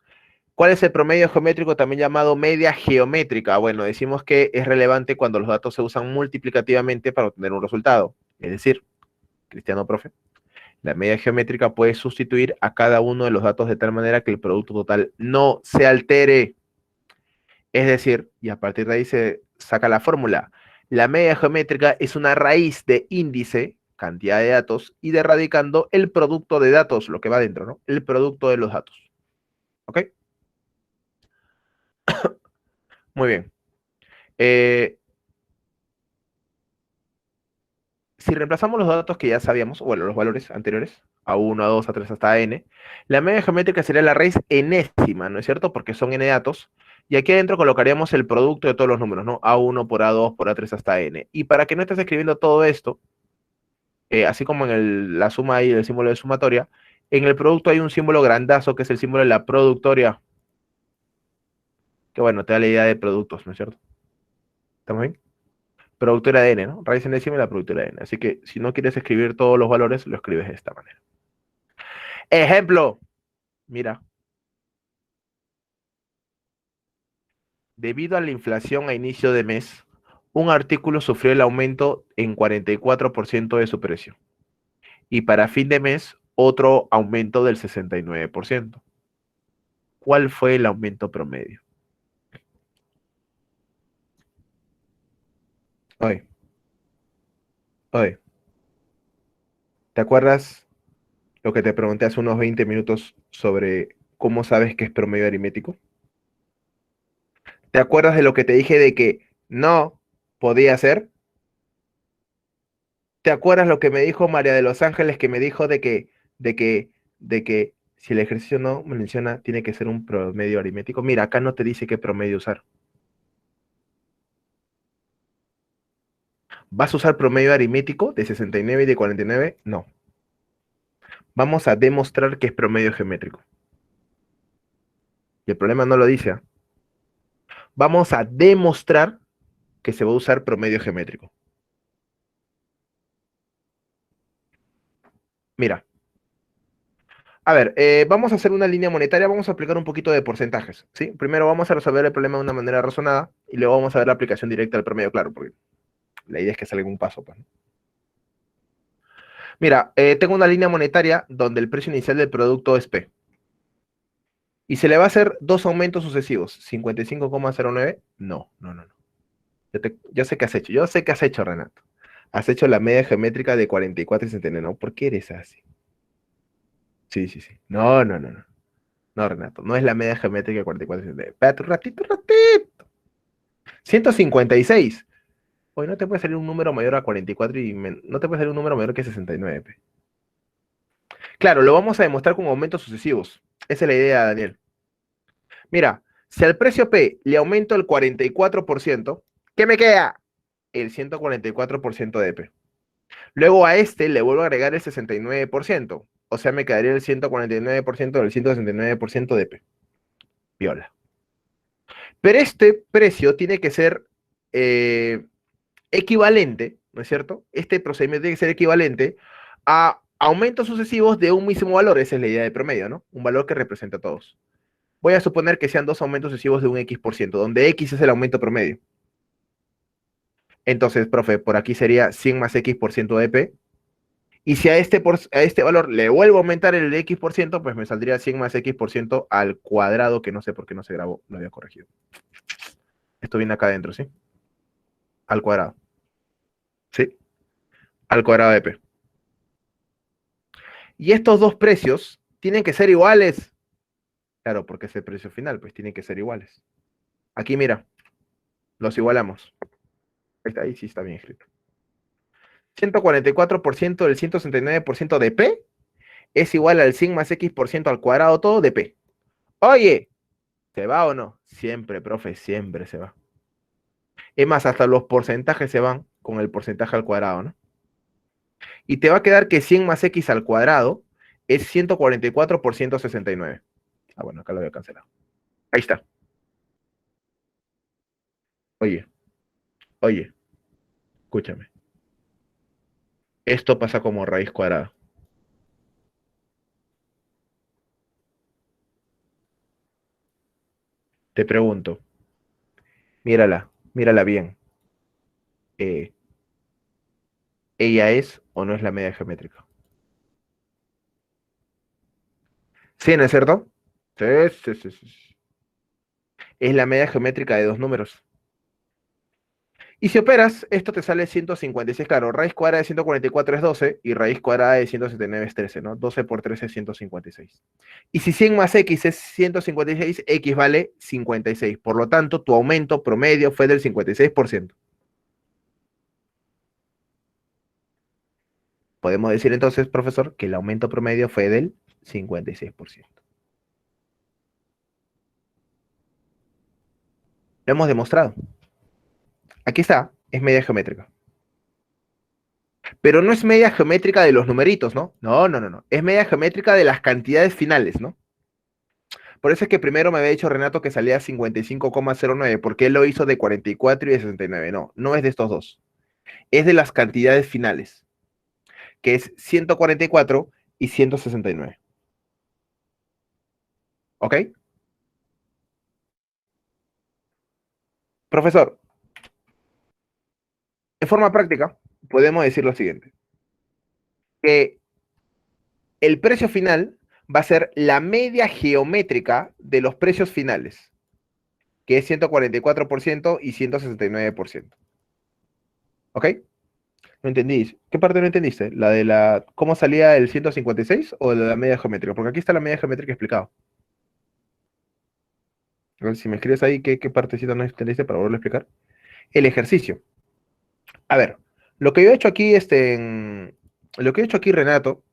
¿Cuál es el promedio geométrico, también llamado media geométrica? Bueno, decimos que es relevante cuando los datos se usan multiplicativamente para obtener un resultado. Es decir, Cristiano, profe, la media geométrica puede sustituir a cada uno de los datos de tal manera que el producto total no se altere. Es decir, y a partir de ahí se saca la fórmula. La media geométrica es una raíz de índice, cantidad de datos, y de radicando el producto de datos, lo que va dentro, ¿no? El producto de los datos. ¿Ok? Muy bien. Eh, si reemplazamos los datos que ya sabíamos, bueno, los valores anteriores, a1, a2, a3 hasta n, la media geométrica sería la raíz enésima, ¿no es cierto? Porque son n datos. Y aquí adentro colocaríamos el producto de todos los números, ¿no? A1 por A2 por A3 hasta n. Y para que no estés escribiendo todo esto, así como en la suma hay el símbolo de sumatoria, en el producto hay un símbolo grandazo que es el símbolo de la productoria, que bueno, te da la idea de productos, ¿no es cierto? ¿Estamos bien? Productora de n, ¿no? Raíz enésima y la productora de n. Así que si no quieres escribir todos los valores, lo escribes de esta manera. Ejemplo, mira, debido a la inflación a inicio de mes, un artículo sufrió el aumento en 44% de su precio. Y para fin de mes, otro aumento del 69%. ¿Cuál fue el aumento promedio? Oye, oye, ¿te acuerdas lo que te pregunté hace unos 20 minutos sobre cómo sabes que es promedio aritmético? ¿Te acuerdas de lo que te dije de que no podía ser? ¿Te acuerdas lo que me dijo María de los Ángeles, que me dijo de que, de que si el ejercicio no menciona, tiene que ser un promedio aritmético? Mira, acá no te dice qué promedio usar. ¿Vas a usar promedio aritmético de 69 y de 49? No. Vamos a demostrar que es promedio geométrico. Y el problema no lo dice. ¿Ah? Vamos a demostrar que se va a usar promedio geométrico. Mira, a ver, vamos a hacer una línea monetaria, vamos a aplicar un poquito de porcentajes, ¿sí? Primero vamos a resolver el problema de una manera razonada y luego vamos a ver la aplicación directa del promedio, claro, porque la idea es que salga un paso, pues. Mira, tengo una línea monetaria donde el precio inicial del producto es P. Y se le va a hacer dos aumentos sucesivos. 55,09. No, no, no, no. Yo sé qué has hecho, yo sé qué has hecho, Renato. Has hecho la media geométrica de 44 y 69, ¿no? ¿Por qué eres así? Sí, sí, sí. No, no, no, no. No, Renato, no es la media geométrica de 44 y 69. Espérate un ratito, un ratito. 156. Hoy no te puede salir un número mayor a 44 no te puede salir un número mayor que 69, pe. Claro, lo vamos a demostrar con aumentos sucesivos. Esa es la idea, Daniel. Mira, si al precio P le aumento el 44%, ¿qué me queda? El 144% de P. Luego a este le vuelvo a agregar el 69%. O sea, me quedaría el 149% del 169% de P. Viola. Pero este precio tiene que ser eh, equivalente, ¿no es cierto? Este procedimiento tiene que ser equivalente a aumentos sucesivos de un mismo valor. Esa es la idea de promedio, ¿no? Un valor que representa a todos. Voy a suponer que sean dos aumentos sucesivos de un X%, donde X es el aumento promedio. Entonces, profe, por aquí sería 100 más X% de P. Y si a este valor le vuelvo a aumentar el X%, pues me saldría 100 más X% al cuadrado, que no sé por qué no se grabó, lo había corregido. Esto viene acá adentro, ¿sí? Al cuadrado. ¿Sí? Al cuadrado de P. Y estos dos precios tienen que ser iguales. Claro, porque es el precio final, pues tienen que ser iguales. Aquí mira, los igualamos. Ahí sí está bien escrito. 144% del 169% de P es igual al 100 más X% al cuadrado todo de P. Oye, ¿se va o no? Siempre, profe, siempre se va. Es más, hasta los porcentajes se van con el porcentaje al cuadrado, ¿no? Y te va a quedar que 100 más X al cuadrado es 144 por 169. Ah, bueno, acá lo voy a cancelar. Ahí está. Oye, oye, escúchame. Esto pasa como raíz cuadrada. Te pregunto, mírala, mírala bien. Eh, ¿Ella es o no es la media geométrica? Sí, ¿no es cierto? Sí, sí, sí, sí. Es la media geométrica de dos números. Y si operas, esto te sale 156, claro, raíz cuadrada de 144 es 12 y raíz cuadrada de 179 es 13, ¿no? 12 por 13 es 156. Y si 100 más x es 156, x vale 56. Por lo tanto, tu aumento promedio fue del 56%. Podemos decir entonces, profesor, que el aumento promedio fue del 56%. Lo hemos demostrado. Aquí está, es media geométrica. Pero no es media geométrica de los numeritos, ¿no? No, no, no, no. Es media geométrica de las cantidades finales, ¿no? Por eso es que primero me había dicho Renato que salía 55,09, porque él lo hizo de 44 y de 69. No, no es de estos dos. Es de las cantidades finales, que es 144 y 169. ¿Ok? Profesor, en forma práctica, podemos decir lo siguiente, que el precio final va a ser la media geométrica de los precios finales, que es 144% y 169%. ¿Ok? No entendí. ¿Qué parte no entendiste? ¿La de la cómo salía el 156 o la de la media geométrica? Porque aquí está la media geométrica explicado. A ver, si me escribes ahí qué partecita no entendiste para volverlo a explicar. El ejercicio. A ver, lo que yo he hecho aquí, lo que he hecho aquí, Renato,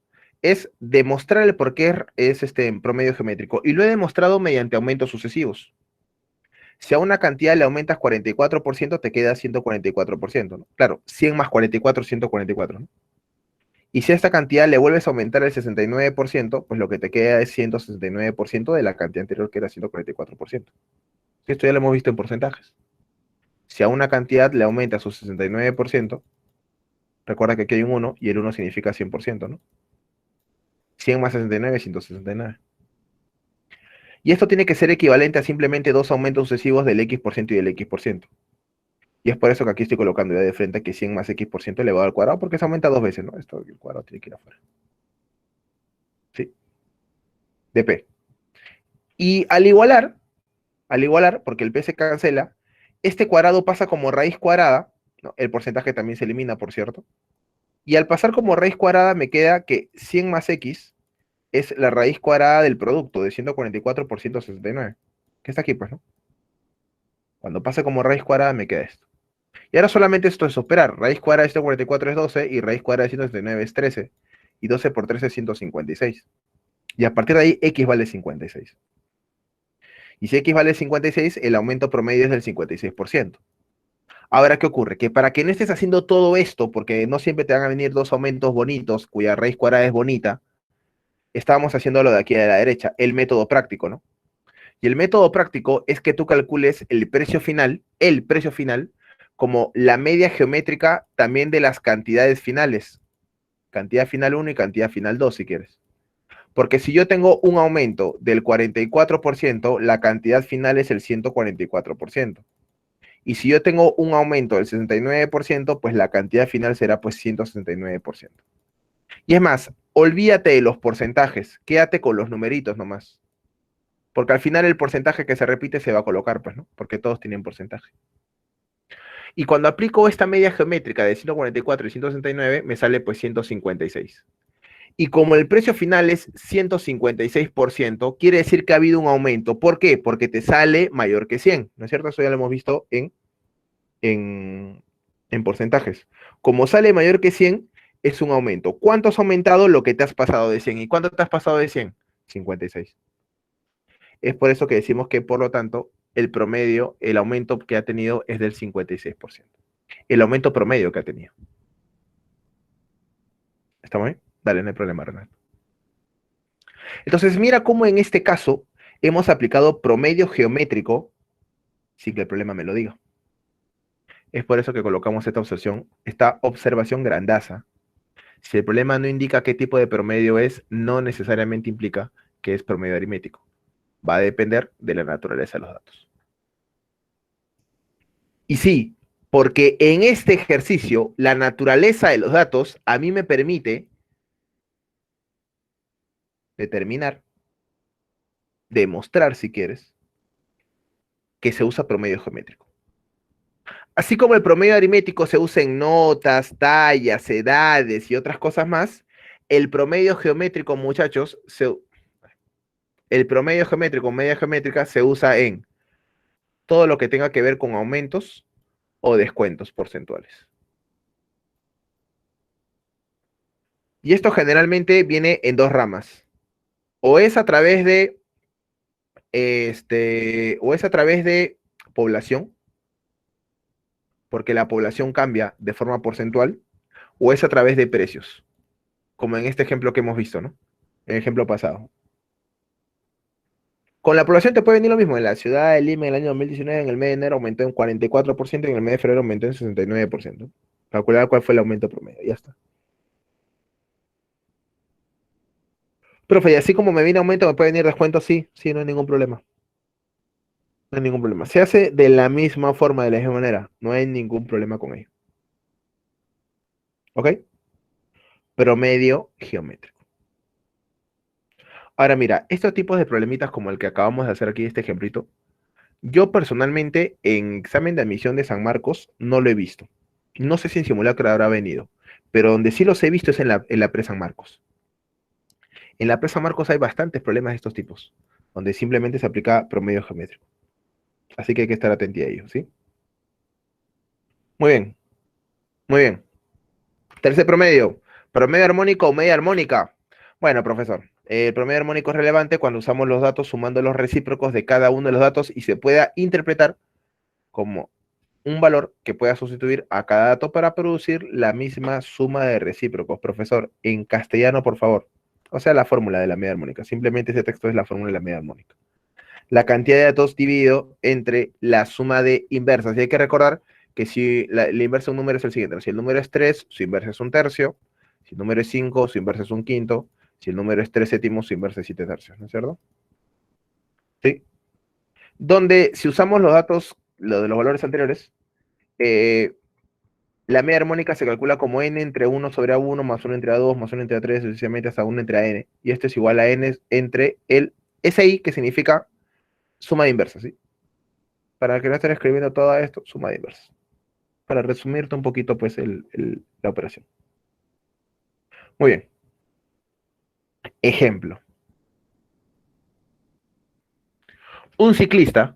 es demostrar el por qué es en promedio geométrico. Y lo he demostrado mediante aumentos sucesivos. Si a una cantidad le aumentas 44%, te queda 144%, ¿no? Claro, 100 más 44, 144, ¿no? Y si a esta cantidad le vuelves a aumentar el 69%, pues lo que te queda es 169% de la cantidad anterior que era 144%. Esto ya lo hemos visto en porcentajes. Si a una cantidad le aumenta su 69%, recuerda que aquí hay un 1 y el 1 significa 100%, ¿no? 100 más 69 es 169. Y esto tiene que ser equivalente a simplemente dos aumentos sucesivos del X% y del X%. Y es por eso que aquí estoy colocando ya de frente que 100 más X% elevado al cuadrado, porque se aumenta dos veces, ¿no? Esto, el cuadrado tiene que ir afuera. ¿Sí? De P. Y al igualar, porque el P se cancela, este cuadrado pasa como raíz cuadrada, ¿no? El porcentaje también se elimina, por cierto, y al pasar como raíz cuadrada me queda que 100 más x es la raíz cuadrada del producto de 144 por 169, que está aquí, pues, ¿no? Cuando pase como raíz cuadrada me queda esto. Y ahora solamente esto es operar. Raíz cuadrada de 144 es 12 y raíz cuadrada de 169 es 13. Y 12 por 13 es 156. Y a partir de ahí x vale 56. Y si x vale 56, el aumento promedio es del 56%. Ahora, ¿qué ocurre? Que para que no estés haciendo todo esto, porque no siempre te van a venir dos aumentos bonitos, cuya raíz cuadrada es bonita, estábamos haciendo lo de aquí a la derecha, el método práctico, ¿no? Y el método práctico es que tú calcules el precio final, como la media geométrica también de las cantidades finales. Cantidad final 1 y cantidad final 2, si quieres. Porque si yo tengo un aumento del 44%, la cantidad final es el 144%. Y si yo tengo un aumento del 69%, pues la cantidad final será pues 169%. Y es más, olvídate de los porcentajes, quédate con los numeritos nomás. Porque al final el porcentaje que se repite se va a colocar, pues, ¿no? Porque todos tienen porcentaje. Y cuando aplico esta media geométrica de 144 y 169, me sale pues 156. Y como el precio final es 156%, quiere decir que ha habido un aumento. ¿Por qué? Porque te sale mayor que 100, ¿no es cierto? Eso ya lo hemos visto en, en porcentajes. Como sale mayor que 100, es un aumento. ¿Cuánto has aumentado lo que te has pasado de 100? ¿Y cuánto te has pasado de 100? 56. Es por eso que decimos que, por lo tanto, el promedio, el aumento que ha tenido es del 56%. El aumento promedio que ha tenido. ¿Estamos bien? Dale, no hay problema, Renato. Entonces, mira cómo en este caso hemos aplicado promedio geométrico sin que el problema me lo diga. Es por eso que colocamos esta observación grandaza. Si el problema no indica qué tipo de promedio es, no necesariamente implica que es promedio aritmético. Va a depender de la naturaleza de los datos. Y sí, porque en este ejercicio, la naturaleza de los datos a mí me permite determinar, demostrar si quieres, que se usa promedio geométrico. Así como el promedio aritmético se usa en notas, tallas, edades y otras cosas más, el promedio geométrico, muchachos, el promedio geométrico, media geométrica, se usa en todo lo que tenga que ver con aumentos o descuentos porcentuales. Y esto generalmente viene en dos ramas. O es a través de población, porque la población cambia de forma porcentual, o es a través de precios, como en este ejemplo que hemos visto, ¿no? En el ejemplo pasado. Con la población te puede venir lo mismo. En la ciudad de Lima en el año 2019, en el mes de enero aumentó en 44% y en el mes de febrero aumentó en 69%. Calcular cuál fue el aumento promedio. Ya está. Profe, y así como me viene aumento, ¿me puede venir descuento? Sí, sí, no hay ningún problema. No hay ningún problema. Se hace de la misma forma, de la misma manera. No hay ningún problema con ello. ¿Ok? Promedio geométrico. Ahora mira, estos tipos de problemitas como el que acabamos de hacer aquí, este ejemplito, yo personalmente en examen de admisión de San Marcos no lo he visto. No sé si en simulacro habrá venido, pero donde sí los he visto es en la pre San Marcos. En la pre San Marcos hay bastantes problemas de estos tipos, donde simplemente se aplica promedio geométrico. Así que hay que estar atento a ello, ¿sí? Muy bien, muy bien. Tercer promedio, promedio armónico o media armónica. Bueno, profesor, el promedio armónico es relevante cuando usamos los datos sumando los recíprocos de cada uno de los datos y se pueda interpretar como un valor que pueda sustituir a cada dato para producir la misma suma de recíprocos. Profesor, en castellano, por favor. O sea, la fórmula de la media armónica. Simplemente ese texto es la fórmula de la media armónica. La cantidad de datos dividido entre la suma de inversas. Y hay que recordar que si la inversa de un número es el siguiente. Si el número es 3, su inversa es un tercio. Si el número es 5, su inversa es un quinto. Si el número es 3 séptimos, su inversa es 7 tercios. ¿No es cierto? Sí. Donde si usamos los datos, lo de los valores anteriores, la media armónica se calcula como n entre 1 sobre a1 más 1 entre a2 más 1 entre a3, sucesivamente hasta 1 entre a n. Y esto es igual a n entre el SI, que significa suma de inversas, ¿sí? para que no estén escribiendo todo esto, suma de inversa. Para resumirte un poquito, pues, la operación. Muy bien. Ejemplo. Un ciclista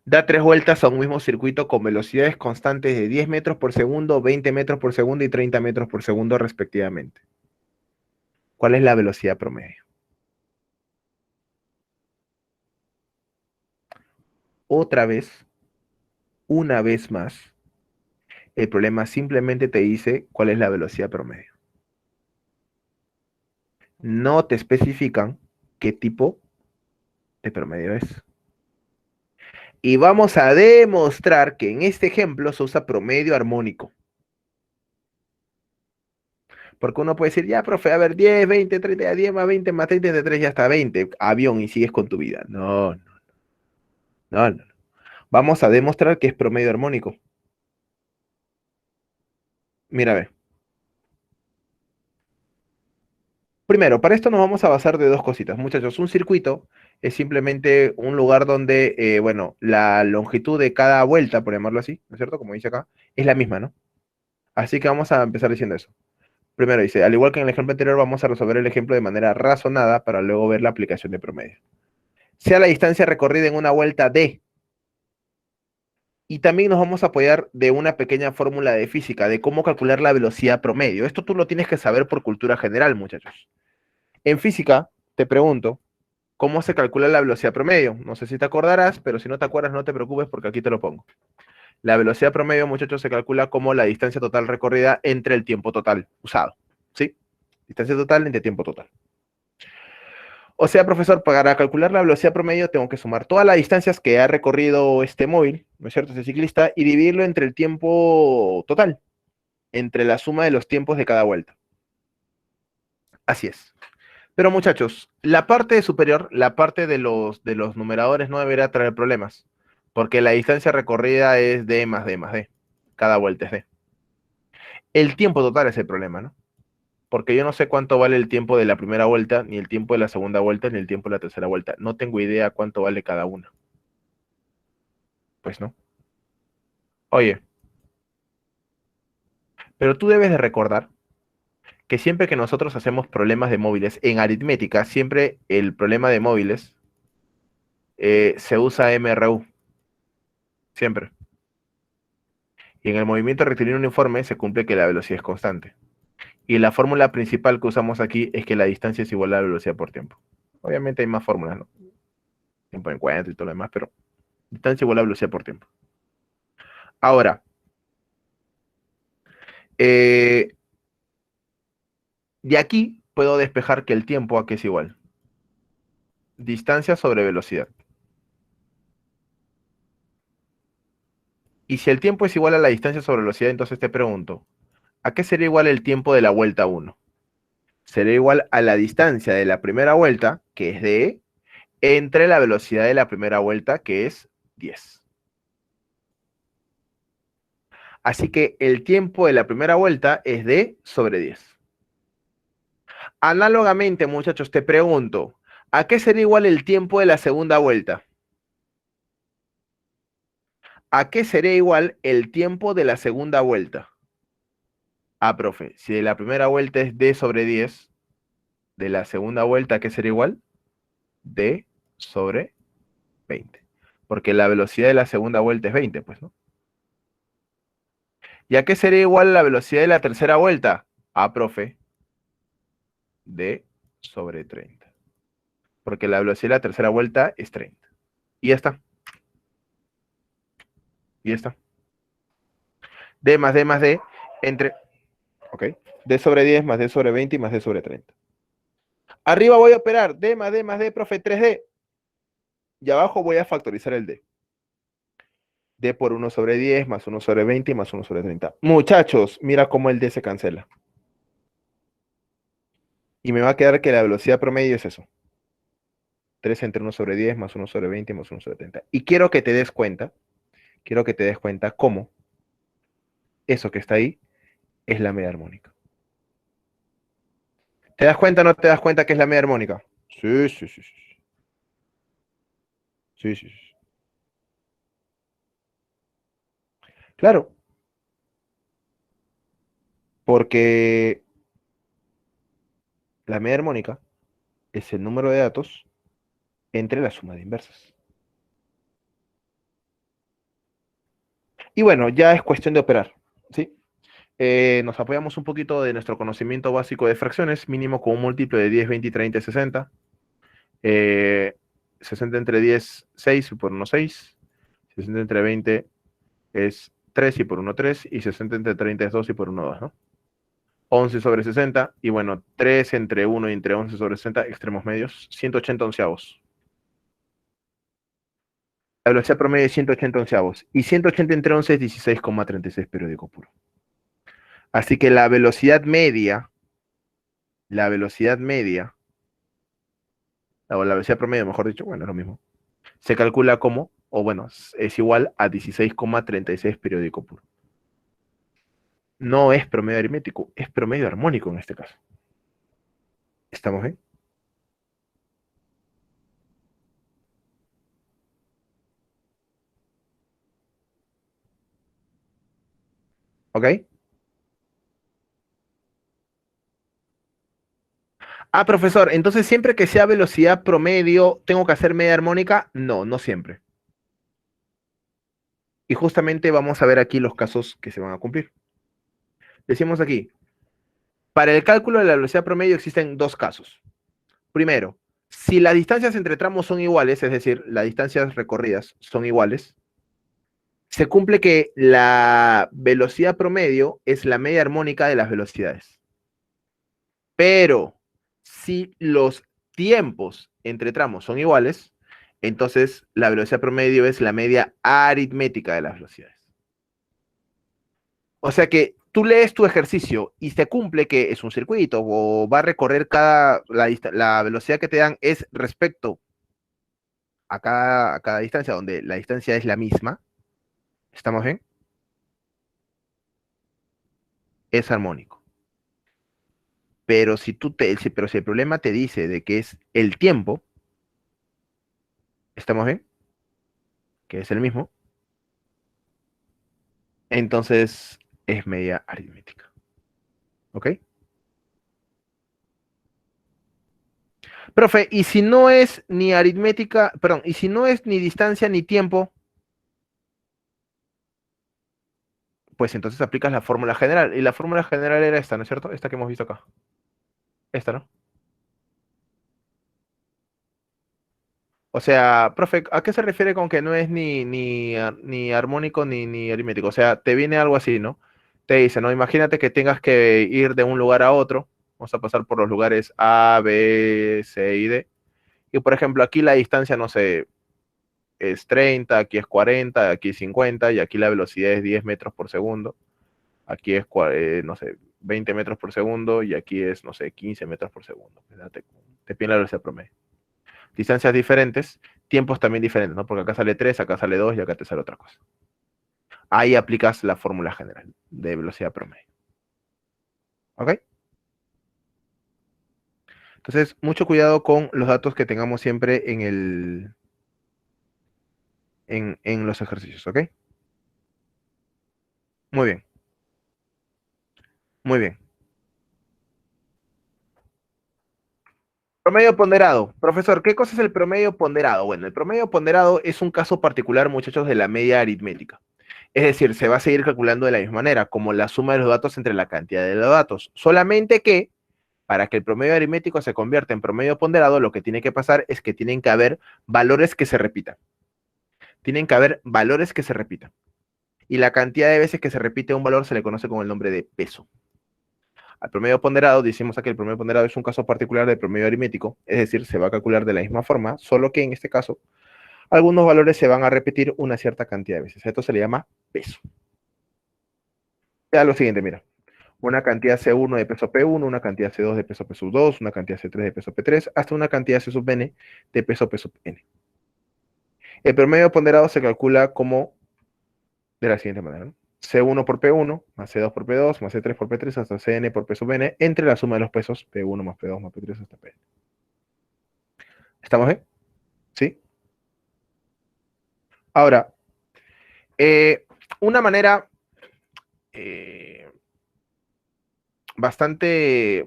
da 3 vueltas a un mismo circuito con velocidades constantes de 10 metros por segundo, 20 metros por segundo y 30 metros por segundo respectivamente. ¿Cuál es la velocidad promedio? Otra vez, una vez más, el problema simplemente te dice cuál es la velocidad promedio. No te especifican qué tipo de promedio es. Y vamos a demostrar que en este ejemplo se usa promedio armónico. Porque uno puede decir, ya, profe, a ver, 10, 20, 30, ya 10 más 20 más 30, de 3 ya está 20, avión, y sigues con tu vida. No, no, no, no. Vamos a demostrar que es promedio armónico. Mira, ve. Primero, para esto nos vamos a basar de dos cositas. Muchachos, un circuito es simplemente un lugar donde, bueno, la longitud de cada vuelta, por llamarlo así, ¿no es cierto? Como dice acá, es la misma, ¿no? Así que vamos a empezar diciendo eso. Primero dice, al igual que en el ejemplo anterior, vamos a resolver el ejemplo de manera razonada para luego ver la aplicación de promedio. Sea la distancia recorrida en una vuelta d. Y también nos vamos a apoyar de una pequeña fórmula de física, de cómo calcular la velocidad promedio. Esto tú lo tienes que saber por cultura general, muchachos. En física, te pregunto, ¿cómo se calcula la velocidad promedio? No sé si te acordarás, pero si no te acuerdas, no te preocupes porque aquí te lo pongo. La velocidad promedio, muchachos, se calcula como la distancia total recorrida entre el tiempo total usado. ¿Sí? Distancia total entre tiempo total. O sea, profesor, para calcular la velocidad promedio tengo que sumar todas las distancias que ha recorrido este móvil, ¿no es cierto? Este ciclista, y dividirlo entre el tiempo total, entre la suma de los tiempos de cada vuelta. Así es. Pero muchachos, la parte superior, la parte de los numeradores no deberá traer problemas, porque la distancia recorrida es d más d más d. Cada vuelta es d. El tiempo total es el problema, ¿no? Porque yo no sé cuánto vale el tiempo de la primera vuelta, ni el tiempo de la segunda vuelta, ni el tiempo de la tercera vuelta. No tengo idea cuánto vale cada una. Pues no. Oye, pero tú debes de recordar que siempre que nosotros hacemos problemas de móviles en aritmética, siempre el problema de móviles se usa MRU. Siempre. Y en el movimiento rectilíneo uniforme se cumple que la velocidad es constante. Y la fórmula principal que usamos aquí es que la distancia es igual a la velocidad por tiempo. Obviamente hay más fórmulas, ¿no? Tiempo de encuentro y todo lo demás, pero distancia igual a velocidad por tiempo. Ahora, eh, de aquí puedo despejar que el tiempo a qué es igual. Distancia sobre velocidad. Y si el tiempo es igual a la distancia sobre velocidad, entonces te pregunto, ¿a qué sería igual el tiempo de la vuelta 1? Sería igual a la distancia de la primera vuelta, que es d, entre la velocidad de la primera vuelta, que es 10. Así que el tiempo de la primera vuelta es d sobre 10. Análogamente, muchachos, te pregunto, ¿a qué sería igual el tiempo de la segunda vuelta? ¿A qué sería igual el tiempo de la segunda vuelta? Ah, profe, si de la primera vuelta es d sobre 10, de la segunda vuelta, ¿a qué sería igual? D sobre 20. Porque la velocidad de la segunda vuelta es 20, pues, ¿no? ¿Y a qué sería igual la velocidad de la tercera vuelta? Ah, profe, D sobre 30. Porque la velocidad de la tercera vuelta es 30. Y ya está. Y ya está. D más D entre, ok, D sobre 10 más D sobre 20 y más D sobre 30. Arriba voy a operar D más D, profe, 3D. Y abajo voy a factorizar el D. D por 1 sobre 10 más 1 sobre 20 y más 1 sobre 30. Muchachos, mira cómo el D se cancela. Y me va a quedar que la velocidad promedio es eso. 3 entre 1 sobre 10 más 1 sobre 20 más 1 sobre 30. Y quiero que te des cuenta cómo eso que está ahí es la media armónica. ¿Te das cuenta o no te das cuenta que es la media armónica? Sí, sí, sí, sí. Sí, sí, sí. Claro, porque la media armónica es el número de datos entre la suma de inversas. Y bueno, ya es cuestión de operar, ¿sí? Nos apoyamos un poquito de nuestro conocimiento básico de fracciones, mínimo con un múltiplo de 10, 20, 30 y 60. 60 entre 10, 6 y por 1, 6. 60 entre 20 es 3 y por 1, 3. Y 60 entre 30 es 2 y por 1, 2, ¿no? 11 sobre 60. Y bueno, 3 entre 1 y entre 11 sobre 60, extremos medios, 180 onceavos. La velocidad promedio es 180 onceavos. Y 180 entre 11 es 16,36 periódico puro. Así que la velocidad media, o la velocidad promedio, mejor dicho, bueno, es lo mismo, se calcula como, o bueno, es igual a 16,36 periódico puro. No es promedio aritmético, es promedio armónico en este caso. ¿Estamos bien? ¿Ok? Ah, profesor, entonces siempre que sea velocidad promedio, ¿tengo que hacer media armónica? No, no siempre. Y justamente vamos a ver aquí los casos que se van a cumplir. Decimos aquí, para el cálculo de la velocidad promedio existen dos casos. Primero, si las distancias entre tramos son iguales, es decir, las distancias recorridas son iguales, se cumple que la velocidad promedio es la media armónica de las velocidades. Pero si los tiempos entre tramos son iguales, entonces la velocidad promedio es la media aritmética de las velocidades. O sea que tú lees tu ejercicio y se cumple que es un circuito o va a recorrer la velocidad que te dan es respecto a cada distancia, donde la distancia es la misma. ¿Estamos bien? Es armónico. Pero si el problema te dice de que es el tiempo, ¿estamos bien? Que es el mismo, entonces es media aritmética. ¿Ok? Profe, y si no es ni aritmética, perdón, y si no es ni distancia ni tiempo, pues entonces aplicas la fórmula general. Y la fórmula general era esta, ¿no es cierto? Esta que hemos visto acá. Esta, ¿no? O sea, profe, ¿a qué se refiere con que no es ni armónico ni aritmético? O sea, te viene algo así, ¿no? Te dice, ¿no? Imagínate que tengas que ir de un lugar a otro. Vamos a pasar por los lugares A, B, C y D. Y por ejemplo, aquí la distancia, no sé, es 30, aquí es 40, aquí es 50 y aquí la velocidad es 10 metros por segundo. Aquí es, no sé, 20 metros por segundo y aquí es, no sé, 15 metros por segundo. Te pide la velocidad promedio. Distancias diferentes, tiempos también diferentes, ¿no? Porque acá sale 3, acá sale 2 y acá te sale otra cosa. Ahí aplicas la fórmula general de velocidad promedio. ¿Ok? Entonces, mucho cuidado con los datos que tengamos siempre en los ejercicios, ¿ok? Muy bien, muy bien. Promedio ponderado. Profesor, ¿qué cosa es el promedio ponderado? Bueno, el promedio ponderado es un caso particular, muchachos, de la media aritmética. Es decir, se va a seguir calculando de la misma manera, como la suma de los datos entre la cantidad de los datos. Solamente que para que el promedio aritmético se convierta en promedio ponderado, lo que tiene que pasar es que tienen que haber valores que se repitan. Tienen que haber valores que se repitan. Y la cantidad de veces que se repite un valor se le conoce con el nombre de peso. Al promedio ponderado, decimos aquí, el promedio ponderado es un caso particular del promedio aritmético, es decir, se va a calcular de la misma forma, solo que en este caso, algunos valores se van a repetir una cierta cantidad de veces. Esto se le llama peso. Ya lo siguiente, mira. Una cantidad C1 de peso P1, una cantidad C2 de peso P sub 2, una cantidad C3 de peso P3, hasta una cantidad C sub N de peso P sub N. El promedio ponderado se calcula como de la siguiente manera, ¿no? C1 por P1, más C2 por P2, más C3 por P3, hasta Cn por P sub N, entre la suma de los pesos P1 más P2 más P3 hasta P. ¿Estamos bien? ¿Sí? Ahora, eh, una manera bastante,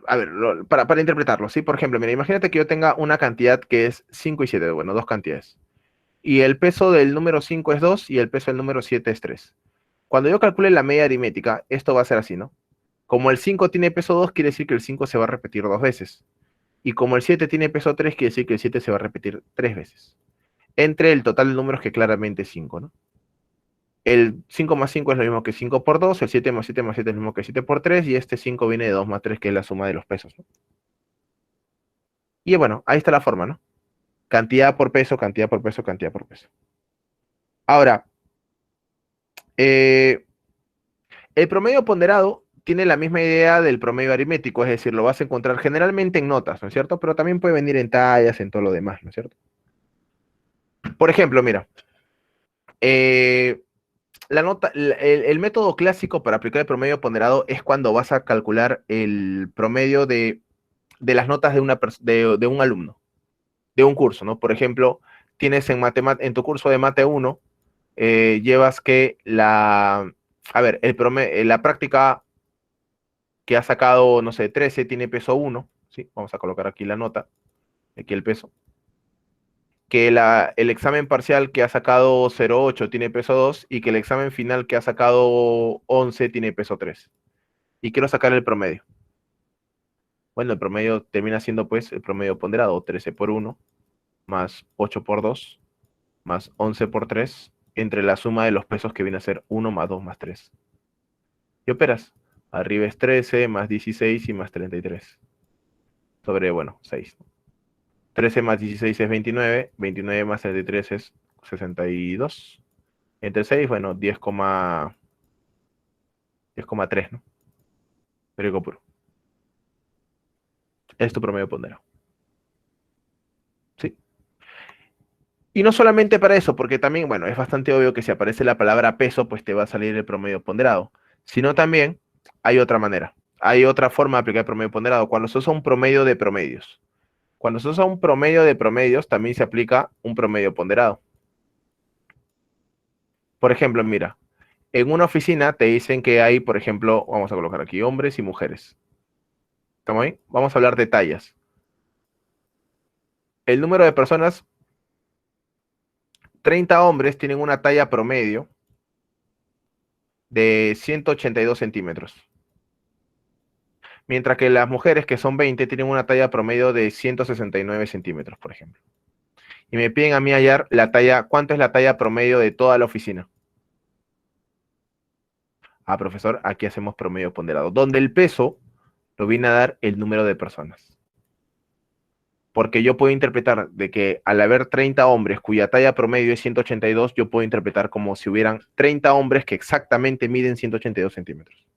a ver, para interpretarlo, ¿sí? Por ejemplo, mira, imagínate que yo tenga una cantidad que es 5 y 7, bueno, dos cantidades. Y el peso del número 5 es 2 y el peso del número 7 es 3. Cuando yo calcule la media aritmética, esto va a ser así, ¿no? Como el 5 tiene peso 2, quiere decir que el 5 se va a repetir dos veces. Y como el 7 tiene peso 3, quiere decir que el 7 se va a repetir tres veces. Entre el total de números que claramente es 5, ¿no? El 5 más 5 es lo mismo que 5 por 2, el 7 más 7 más 7 es lo mismo que 7 por 3, y este 5 viene de 2 más 3, que es la suma de los pesos, ¿no? Y bueno, ahí está la forma, ¿no? Cantidad por peso, cantidad por peso, cantidad por peso. Ahora, eh, el promedio ponderado tiene la misma idea del promedio aritmético, es decir, lo vas a encontrar generalmente en notas, ¿no es cierto? Pero también puede venir en tallas, en todo lo demás, ¿no es cierto? Por ejemplo, mira, eh, el método clásico para aplicar el promedio ponderado es cuando vas a calcular el promedio de las notas de un alumno, de un curso, ¿no? Por ejemplo, tienes en tu curso de Mate 1, llevas que a ver, la práctica que ha sacado, no sé, 13 tiene peso 1, ¿sí? Vamos a colocar aquí la nota, aquí el peso. Que el examen parcial que ha sacado 0,8 tiene peso 2 y que el examen final que ha sacado 11 tiene peso 3. Y quiero sacar el promedio. Bueno, el promedio termina siendo pues el promedio ponderado, 13 por 1 más 8 por 2 más 11 por 3 entre la suma de los pesos que viene a ser 1 más 2 más 3. ¿Y operas? Arriba es 13 más 16 y más 33. Sobre, bueno, 6. 13 más 16 es 29, 29 más 33 es 62. Entre 6, bueno, 10,3, ¿no? Periódico puro. Es tu promedio ponderado. ¿Sí? Y no solamente para eso, porque también, bueno, es bastante obvio que si aparece la palabra peso, pues te va a salir el promedio ponderado. Sino también hay otra manera. Hay otra forma de aplicar el promedio ponderado. Cuando se usa un promedio de promedios. Cuando se usa un promedio de promedios, también se aplica un promedio ponderado. Por ejemplo, mira, en una oficina te dicen que hay, por ejemplo, vamos a colocar aquí hombres y mujeres. ¿Estamos ahí? Vamos a hablar de tallas. El número de personas, 30 hombres tienen una talla promedio de 182 centímetros. Mientras que las mujeres, que son 20, tienen una talla promedio de 169 centímetros, por ejemplo. Y me piden a mí hallar la talla, ¿cuánto es la talla promedio de toda la oficina? Ah, profesor, aquí hacemos promedio ponderado, donde el peso lo viene a dar el número de personas. Porque yo puedo interpretar de que al haber 30 hombres cuya talla promedio es 182, yo puedo interpretar como si hubieran 30 hombres que exactamente miden 182 centímetros.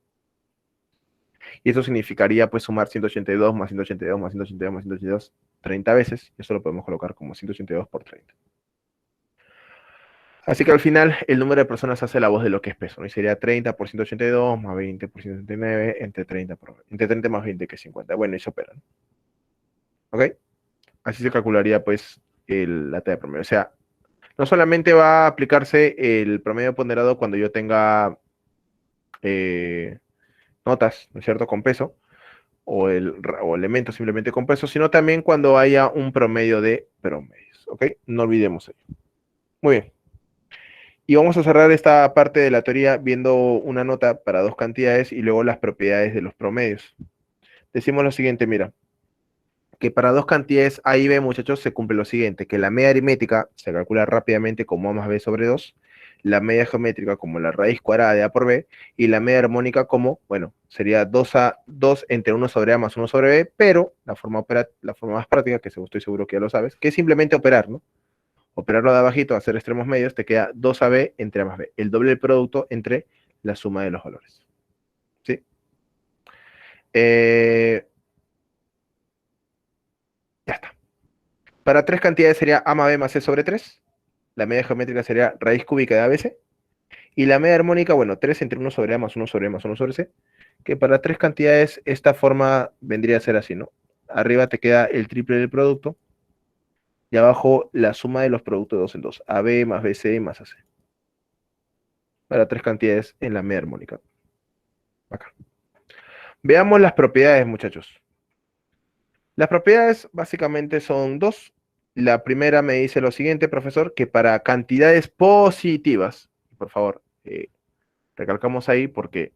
Y eso significaría pues sumar 182 más 182 más 182 más 182 30 veces. Y eso lo podemos colocar como 182 por 30. Así que al final el número de personas hace la voz de lo que es peso, ¿no? Y sería 30 por 182 más 20 por 179 entre 30 más 20, que es 50. Bueno, y se opera, ¿no? ¿Ok? Así se calcularía pues la talla promedio. O sea, no solamente va a aplicarse el promedio ponderado cuando yo tenga notas, ¿no es cierto?, con peso, o elementos simplemente con peso, sino también cuando haya un promedio de promedios, ¿ok? No olvidemos ello. Muy bien. Y vamos a cerrar esta parte de la teoría viendo una nota para dos cantidades y luego las propiedades de los promedios. Decimos lo siguiente, mira, que para dos cantidades A y B, muchachos, se cumple lo siguiente, que la media aritmética se calcula rápidamente como A más B sobre 2, la media geométrica como la raíz cuadrada de A por B, y la media armónica como, bueno, sería 2 entre 1 sobre A más 1 sobre B, pero la forma más práctica, que estoy seguro que ya lo sabes, que es simplemente operar, ¿no? Operarlo de abajito, hacer extremos medios, te queda 2AB entre A más B, el doble del producto entre la suma de los valores. ¿Sí? Ya está. Para tres cantidades sería A más B más C sobre 3. La media geométrica sería raíz cúbica de ABC. Y la media armónica, bueno, 3 entre 1 sobre A más 1 sobre B más 1 sobre C. Que para tres cantidades esta forma vendría a ser así, ¿no? Arriba te queda el triple del producto. Y abajo la suma de los productos de 2 en 2. AB más BC más AC. Para tres cantidades en la media armónica. Acá. Veamos las propiedades, muchachos. Las propiedades básicamente son dos. La primera me dice lo siguiente, profesor, que para cantidades positivas, por favor, recalcamos ahí porque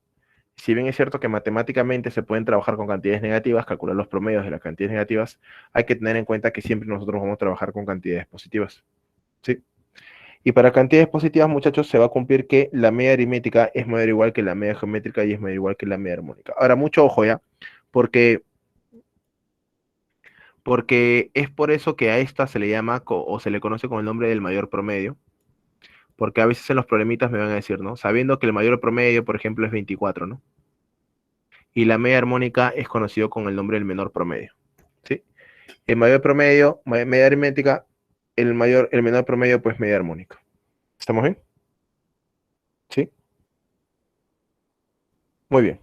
si bien es cierto que matemáticamente se pueden trabajar con cantidades negativas, calcular los promedios de las cantidades negativas, hay que tener en cuenta que siempre nosotros vamos a trabajar con cantidades positivas. ¿Sí? Y para cantidades positivas, muchachos, se va a cumplir que la media aritmética es mayor o igual que la media geométrica y es mayor o igual que la media armónica. Ahora, mucho ojo ya, porque, porque es por eso que a esta se le llama o se le conoce con el nombre del mayor promedio, porque a veces en los problemitas me van a decir, ¿no? Sabiendo que el mayor promedio, por ejemplo, es 24, ¿no? Y la media armónica es conocido con el nombre del menor promedio, ¿sí? El mayor promedio, media aritmética, el menor promedio, pues media armónica. ¿Estamos bien? ¿Sí? Muy bien,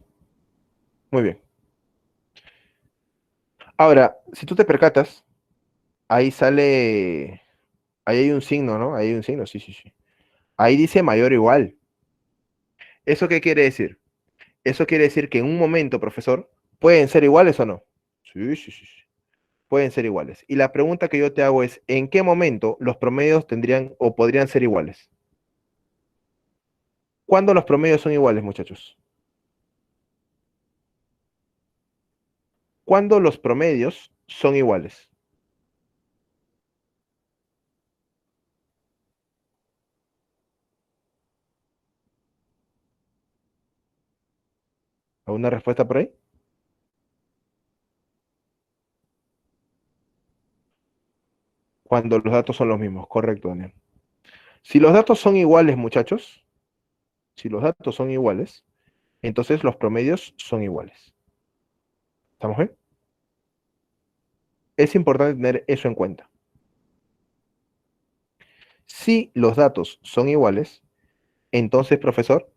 muy bien. Ahora, si tú te percatas, ahí sale, ahí hay un signo, ¿no? Ahí hay un signo, sí, sí, sí. Ahí dice mayor o igual. ¿Eso qué quiere decir? Eso quiere decir que en un momento, profesor, ¿pueden ser iguales o no? Sí, sí, sí, sí. Pueden ser iguales. Y la pregunta que yo te hago es, ¿en qué momento los promedios tendrían o podrían ser iguales? ¿Cuándo los promedios son iguales, muchachos? ¿Cuándo los promedios son iguales? ¿Alguna respuesta por ahí? Cuando los datos son los mismos, correcto, Daniel. Si los datos son iguales, muchachos, si los datos son iguales, entonces los promedios son iguales. ¿Estamos bien? Es importante tener eso en cuenta. Si los datos son iguales, entonces, profesor,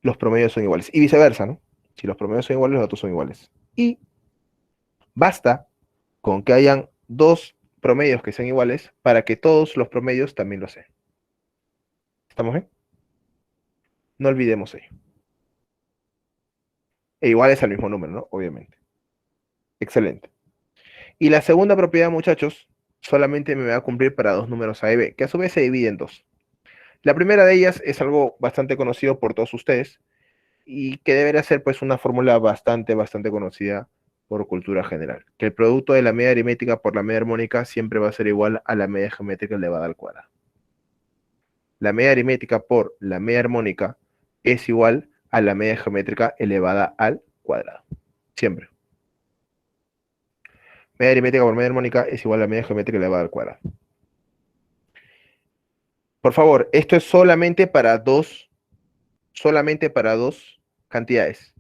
los promedios son iguales. Y viceversa, ¿no? Si los promedios son iguales, los datos son iguales. Y basta con que hayan dos promedios que sean iguales para que todos los promedios también lo sean. ¿Estamos bien? No olvidemos ello. E iguales al mismo número, ¿no? Obviamente. Excelente. Y la segunda propiedad, muchachos, solamente me va a cumplir para dos números A y B, que a su vez se dividen en dos. La primera de ellas es algo bastante conocido por todos ustedes y que debería ser pues una fórmula bastante conocida por cultura general, que el producto de la media aritmética por la media armónica siempre va a ser igual a la media geométrica elevada al cuadrado. La media aritmética por la media armónica es igual a la media geométrica elevada al cuadrado. Siempre. Media aritmética por media armónica es igual a la media geométrica elevada al cuadrado. Por favor, esto es solamente para dos cantidades.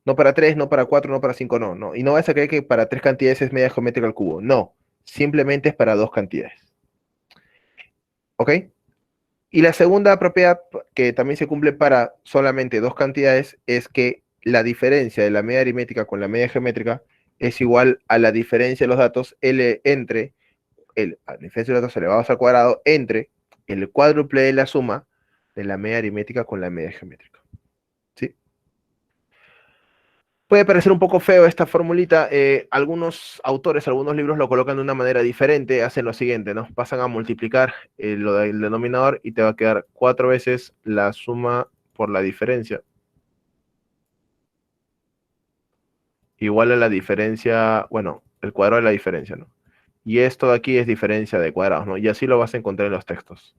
No para tres, no para cuatro, no para cinco, no, no. Y no vas a creer que para tres cantidades es media geométrica al cubo. No, simplemente es para dos cantidades. ¿Ok? Y la segunda propiedad que también se cumple para solamente dos cantidades es que la diferencia de la media aritmética con la media geométrica es igual a la diferencia de los datos L entre la diferencia de los datos elevados al cuadrado entre el cuádruple de la suma de la media aritmética con la media geométrica. ¿Sí? Puede parecer un poco feo esta formulita. Algunos autores, algunos libros lo colocan de una manera diferente. Hacen lo siguiente, ¿no? Pasan a multiplicar lo del denominador y te va a quedar 4 veces la suma por la diferencia. Igual a la diferencia, bueno, el cuadrado de la diferencia, ¿no? Y esto de aquí es diferencia de cuadrados, ¿no? Y así lo vas a encontrar en los textos.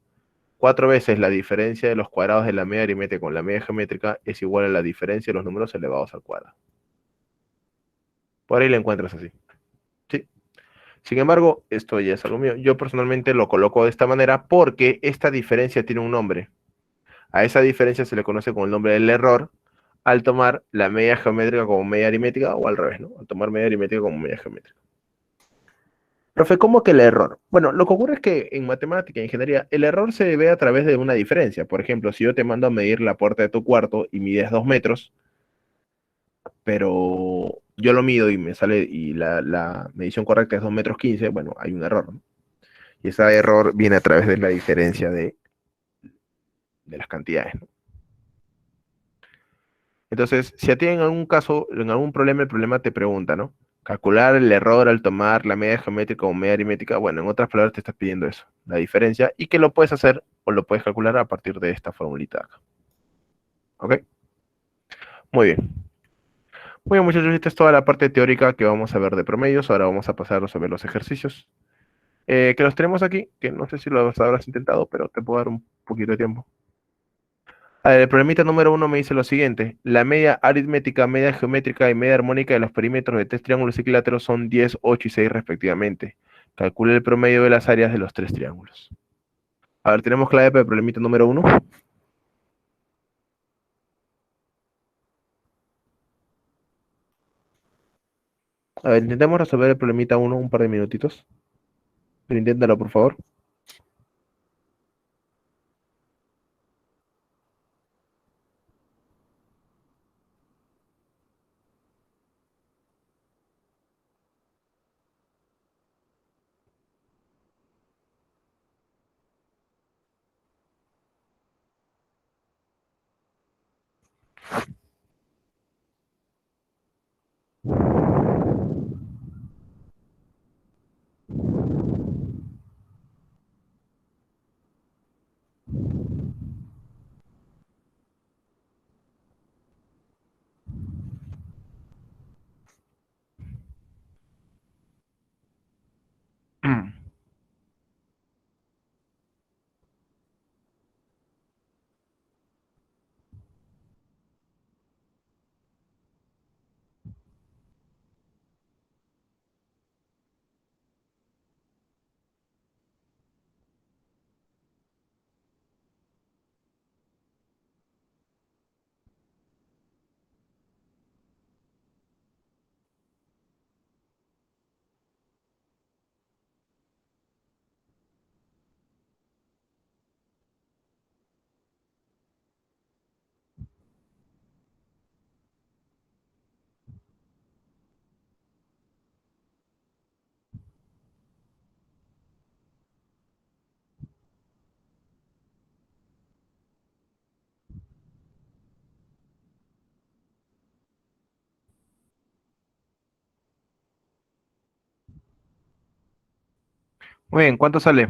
4 veces la diferencia de los cuadrados de la media aritmética con la media geométrica es igual a la diferencia de los números elevados al cuadrado. Por ahí lo encuentras así. ¿Sí? Sin embargo, esto ya es algo mío. Yo personalmente lo coloco de esta manera porque esta diferencia tiene un nombre. A esa diferencia se le conoce con el nombre del error al tomar la media geométrica como media aritmética o al revés, ¿no? Al tomar media aritmética como media geométrica. Profe, ¿cómo que el error? Bueno, lo que ocurre es que en matemática, en ingeniería, el error se ve a través de una diferencia. Por ejemplo, si yo te mando a medir la puerta de tu cuarto y mides 2 metros, pero yo lo mido y me sale y la medición correcta es 2 metros 15, bueno, hay un error, ¿no? Y ese error viene a través de la diferencia de las cantidades, ¿no? Entonces, si a ti en algún caso, en algún problema, el problema te pregunta, ¿no? Calcular el error al tomar la media geométrica o media aritmética, bueno, en otras palabras te estás pidiendo eso, la diferencia, y que lo puedes hacer o lo puedes calcular a partir de esta formulita acá. ¿Ok? Muy bien. Muy bien, muchachos, esta es toda la parte teórica que vamos a ver de promedios. Ahora vamos a pasarnos a ver los ejercicios. Que los tenemos aquí, que no sé si los habrás intentado, pero te puedo dar un poquito de tiempo. A ver, el problemita número uno me dice lo siguiente. La media aritmética, media geométrica y media armónica de los perímetros de tres triángulos equiláteros son 10, 8 y 6 respectivamente. Calcule el promedio de las áreas de los tres triángulos. A ver, tenemos clave para el problemita número uno. A ver, intentemos resolver el problemita uno un par de minutitos. Pero inténtalo, por favor. Muy bien, ¿cuánto sale?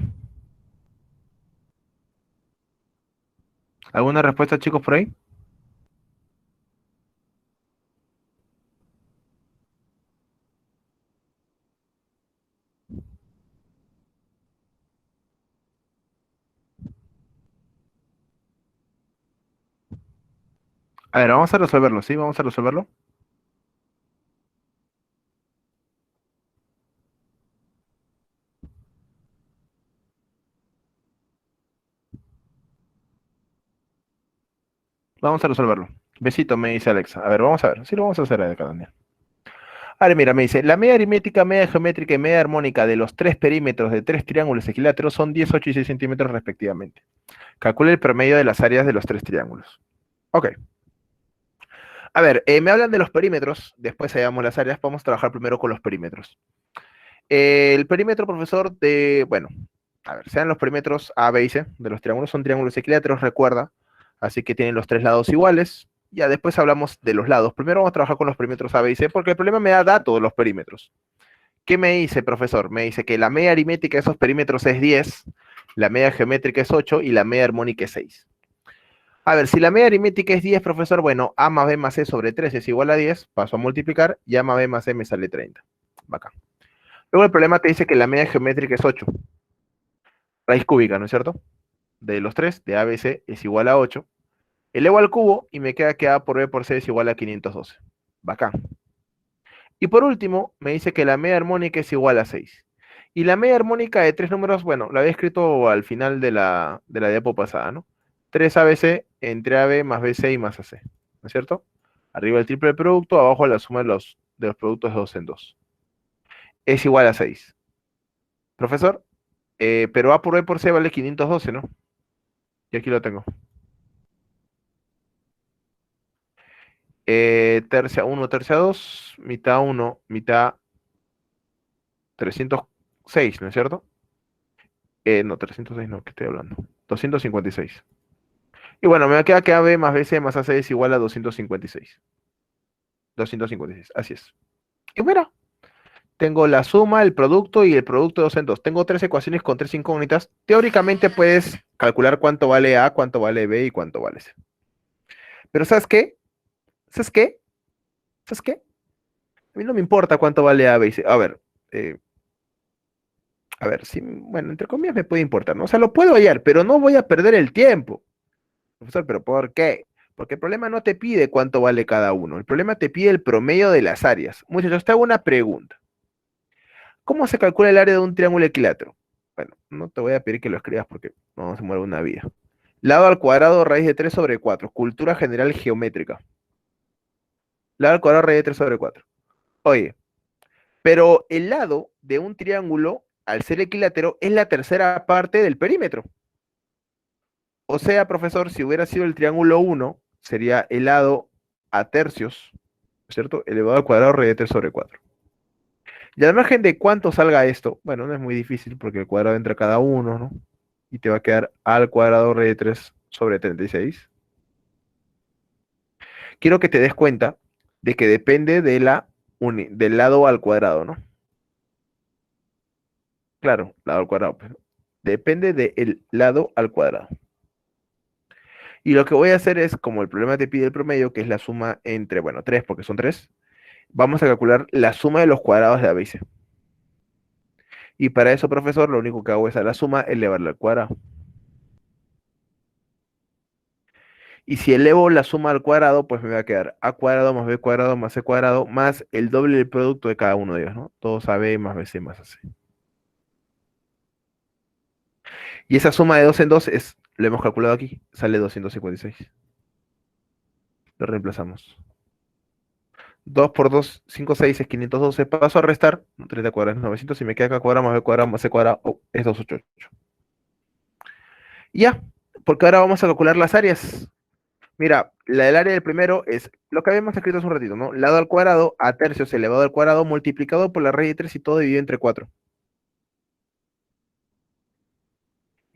¿Alguna respuesta, chicos, por ahí? A ver, vamos a resolverlo, ¿sí? Vamos a resolverlo. Vamos a resolverlo. Besito, me dice Alexa. A ver, vamos a ver. Sí, lo vamos a hacer acá también. A ver, mira, me dice, la media aritmética, media geométrica y media armónica de los tres perímetros de tres triángulos equiláteros son 10, 8 y 6 centímetros respectivamente. Calcule el promedio de las áreas de los tres triángulos. Ok. A ver, me hablan de los perímetros, después hallamos las áreas, vamos a trabajar primero con los perímetros. El perímetro, profesor, bueno, a ver, sean los perímetros A, B y C de los triángulos, son triángulos equiláteros, recuerda, así que tienen los tres lados iguales. Ya después hablamos de los lados. Primero vamos a trabajar con los perímetros A, B y C, porque el problema me da datos de los perímetros. ¿Qué me dice, profesor? Me dice que la media aritmética de esos perímetros es 10, la media geométrica es 8 y la media armónica es 6. A ver, si la media aritmética es 10, profesor, bueno, A más B más C sobre 3 es igual a 10, paso a multiplicar, y A más B más C me sale 30. Bacán. Luego el problema te dice que la media geométrica es 8, raíz cúbica, ¿no es cierto? De los 3, de A, B, C es igual a 8. Elevo al cubo y me queda que A por B por C es igual a 512. Bacán. Y por último, me dice que la media armónica es igual a 6. Y la media armónica de tres números, bueno, la había escrito al final de la diapo pasada, ¿no? 3ABC entre AB más BC y más AC, ¿no es cierto? Arriba el triple producto, abajo la suma de los productos de 2 en 2. Es igual a 6. Profesor, pero A por B por C vale 512, ¿no? Y aquí lo tengo. Tercia uno, tercia 2, mitad uno, mitad 306, ¿no es cierto? No, 306 no, ¿qué estoy hablando? 256. Y bueno, me queda que AB más BC más AC es igual a 256. 256, así es. Y bueno, tengo la suma, el producto y el producto de 2 en 2. Tengo tres ecuaciones con tres incógnitas. Teóricamente puedes calcular cuánto vale A, cuánto vale B y cuánto vale C. Pero ¿sabes qué? ¿Sabes qué? ¿Sabes qué? A mí no me importa cuánto vale A, B y C. Eh, a ver, sí, bueno, entre comillas me puede importar, ¿no? O sea, lo puedo hallar, pero no voy a perder el tiempo. Profesor, ¿pero por qué? Porque el problema no te pide cuánto vale cada uno. El problema te pide el promedio de las áreas. Muchachos, te hago una pregunta. ¿Cómo se calcula el área de un triángulo equilátero? Bueno, no te voy a pedir que lo escribas porque no se muere una vida. Lado al cuadrado, raíz de 3 sobre 4. Cultura general geométrica. Lado al cuadrado, raíz de 3 sobre 4. Oye, pero el lado de un triángulo, al ser equilátero, es la tercera parte del perímetro. O sea, profesor, si hubiera sido el triángulo 1, sería el lado a tercios, ¿cierto? Elevado al cuadrado, raíz de 3 sobre 4. Y al margen de cuánto salga esto, bueno, no es muy difícil porque el cuadrado entra cada uno, ¿no? Y te va a quedar A al cuadrado raíz de 3 sobre 36. Quiero que te des cuenta de que depende de del lado al cuadrado, ¿no? Claro, lado al cuadrado, pero depende del lado al cuadrado. Y lo que voy a hacer es, como el problema te pide el promedio, que es la suma entre, bueno, 3 porque son 3, vamos a calcular la suma de los cuadrados de A, B y C. Y para eso, profesor, lo único que hago es a la suma elevarla al cuadrado. Y si elevo la suma al cuadrado, pues me va a quedar A cuadrado más B cuadrado más C cuadrado más el doble del producto de cada uno de ellos, ¿no? Todos AB más BC más AC. Y esa suma de 2 en 2 es, lo hemos calculado aquí, sale 256. Lo reemplazamos. 2 por 2, 5, 6 es 512. Paso a restar. 30 cuadrados es 900. Y me queda K cuadrado más B cuadrado más C cuadrado. Oh, es 288. Y ya, porque ahora vamos a calcular las áreas. Mira, la del área del primero es lo que habíamos escrito hace un ratito, ¿no? Lado al cuadrado, a tercios elevado al cuadrado, multiplicado por la raíz de 3 y todo dividido entre 4.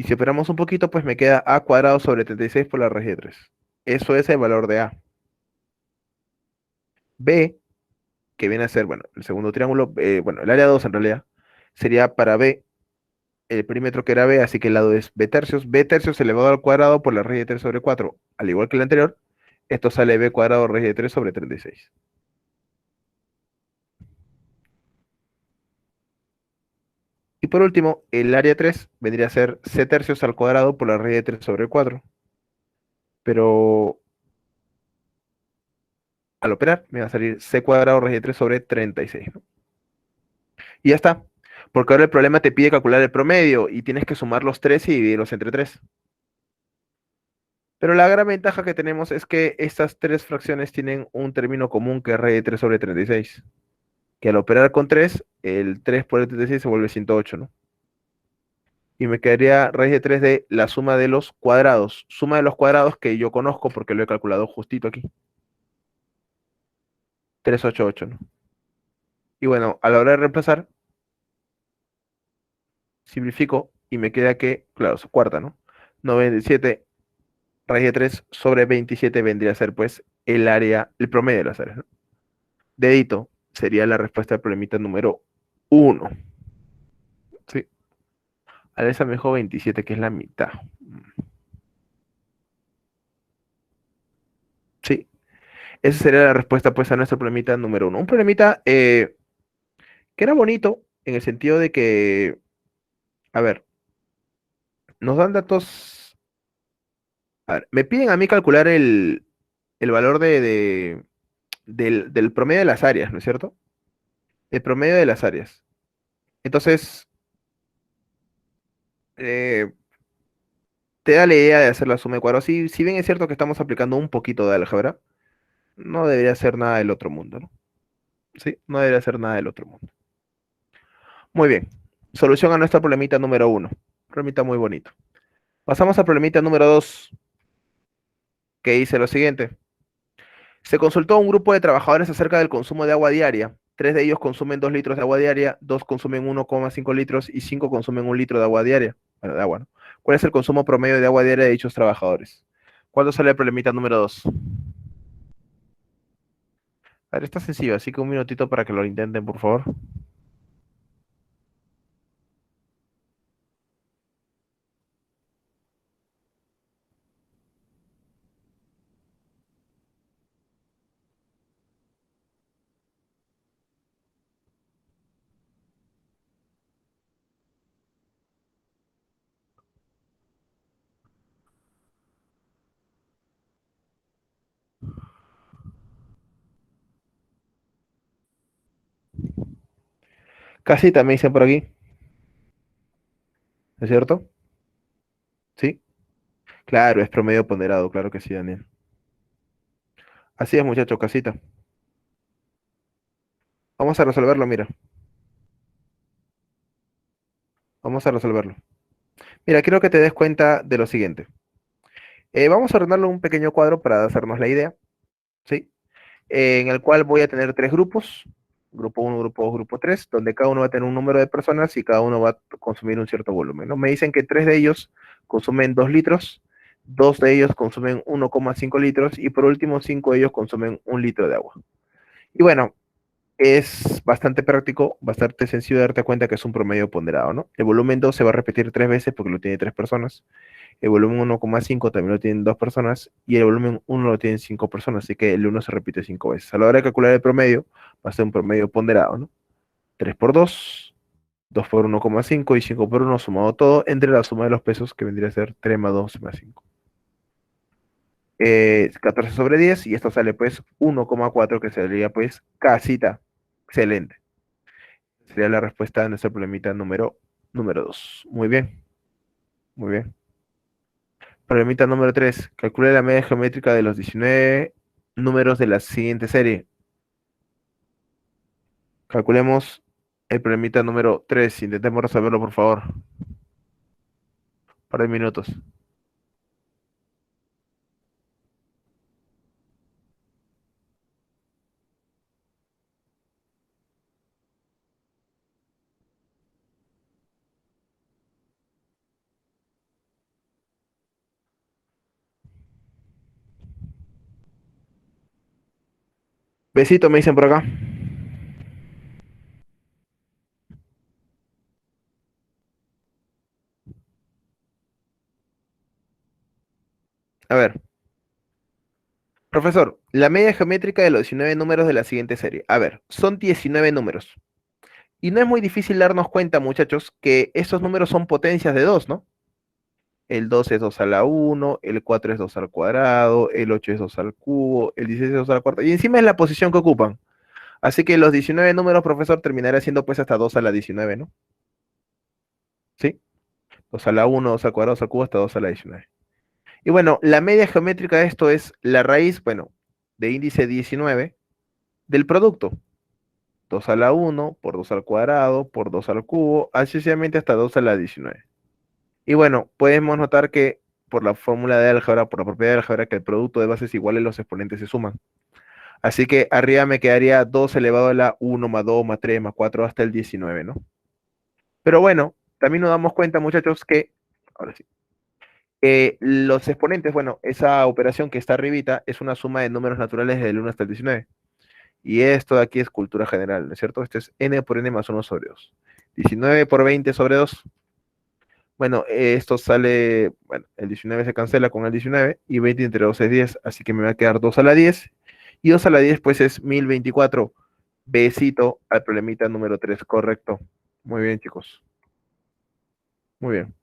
Y si operamos un poquito, pues me queda A cuadrado sobre 36 por la raíz de 3. Eso es el valor de A. B, que viene a ser, bueno, el segundo triángulo, bueno, el área 2 en realidad, sería para B el perímetro que era B, así que el lado es B tercios elevado al cuadrado por la raíz de 3 sobre 4, al igual que el anterior, esto sale B cuadrado raíz de 3 sobre 36. Y por último, el área 3 vendría a ser C tercios al cuadrado por la raíz de 3 sobre 4, pero al operar me va a salir C cuadrado raíz de 3 sobre 36, ¿no? Y ya está, porque ahora el problema te pide calcular el promedio y tienes que sumar los 3 y dividirlos entre 3. Pero la gran ventaja que tenemos es que estas tres fracciones tienen un término común que es raíz de 3 sobre 36. Que al operar con 3, el 3 por el 36 se vuelve 108, ¿no? Y me quedaría raíz de 3 de la suma de los cuadrados. Suma de los cuadrados que yo conozco porque lo he calculado justito aquí. 388, ¿no? Y bueno, a la hora de reemplazar, simplifico y me queda que, claro, es cuarta, ¿no? 97 raíz de 3 sobre 27 vendría a ser pues el área, el promedio de las áreas, ¿no? Dedito sería la respuesta al problemita número 1. Sí. Alexa me dejó 27, que es la mitad. Sí. Esa sería la respuesta pues a nuestro problemita número 1. Un problemita que era bonito en el sentido de que, a ver, nos dan datos. A ver, me piden a mí calcular el valor del promedio de las áreas, ¿no es cierto? El promedio de las áreas. Entonces, eh, te da la idea de hacer la suma de cuadrados. Si bien es cierto que estamos aplicando un poquito de álgebra, no debería ser nada del otro mundo, ¿no? Sí, no debería ser nada del otro mundo. Muy bien. Solución a nuestro problemita número 1. Problemita muy bonito. Pasamos al problemita número 2, que dice lo siguiente. Se consultó a un grupo de trabajadores acerca del consumo de agua diaria. 3 de ellos consumen 2 litros de agua diaria, 2 consumen 1,5 litros y 5 consumen 1 litro de agua diaria. Bueno, de agua, ¿no? ¿Cuál es el consumo promedio de agua diaria de dichos trabajadores? ¿Cuándo sale el problemita número 2? A ver, está sencillo, así que un minutito para que lo intenten, por favor. Casita me dicen por aquí, ¿no es cierto? Sí. Claro, es promedio ponderado, claro que sí, Daniel. Así es, muchacho, casita. Vamos a resolverlo, mira. Vamos a resolverlo. Mira, quiero que te des cuenta de lo siguiente. Vamos a ordenarlo en un pequeño cuadro para hacernos la idea, ¿sí? En el cual voy a tener tres grupos, grupo uno, grupo 2, grupo 3, donde cada uno va a tener un número de personas y cada uno va a consumir un cierto volumen, ¿no? Me dicen que tres de ellos consumen 2 litros, dos de ellos consumen 1,5 litros y por último 5 de ellos consumen 1 litro de agua. Y bueno, es bastante práctico, bastante sencillo de darte cuenta que es un promedio ponderado, ¿no? El volumen 2 se va a repetir 3 veces porque lo tiene 3 personas. El volumen 1,5 también lo tienen 2 personas y el volumen uno lo tienen 5 personas, así que el uno se repite 5 veces. A la hora de calcular el promedio, va a ser un promedio ponderado, ¿no? 3 por 2, 2 por 1,5 y 5 por uno sumado todo entre la suma de los pesos que vendría a ser 3 más 2 más 5. 14 sobre 10 y esto sale pues 1,4 que sería pues casita. Excelente. Sería la respuesta de nuestra problemita número 2. Muy bien, muy bien. Problemita número 3. Calcule la media geométrica de los 19 números de la siguiente serie. Calculemos el problemita número 3. Intentemos resolverlo, por favor. Par de minutos. Besito, me dicen por acá. A ver, profesor, la media geométrica de los 19 números de la siguiente serie. A ver, son 19 números. Y no es muy difícil darnos cuenta, muchachos, que estos números son potencias de 2, ¿no? El 2 es 2 a la uno, el 4 es 2 al cuadrado, el 8 es 2 al cubo, el 16 es 2 al cuarto. Y encima es la posición que ocupan. Así que los 19 números, profesor, terminará siendo pues hasta 2 a la 19, ¿no? ¿Sí? 2 a la uno, 2 al cuadrado, 2 al cubo, hasta 2 a la 19. Y bueno, la media geométrica de esto es la raíz, bueno, de índice 19 del producto. 2 a la uno por 2 al cuadrado por 2 al cubo, así sucesivamente hasta 2 a la 19. Y bueno, podemos notar que por la fórmula de álgebra, por la propiedad de álgebra, que el producto de bases iguales los exponentes se suman. Así que arriba me quedaría 2 elevado a la uno más 2 más 3 más 4 hasta el 19, ¿no? Pero bueno, también nos damos cuenta, muchachos, que, ahora sí, los exponentes, bueno, esa operación que está arribita es una suma de números naturales del 1 hasta el 19. Y esto de aquí es cultura general, ¿no es cierto? Este es n por n más 1 sobre 2. 19 por 20 sobre 2. Bueno, esto sale, bueno, el 19 se cancela con el 19 y 20 entre 2 es 10, así que me va a quedar 2 a la 10. Y 2 a la 10 pues es 1024. Besito al problemita número 3, correcto. Muy bien, chicos. Muy bien.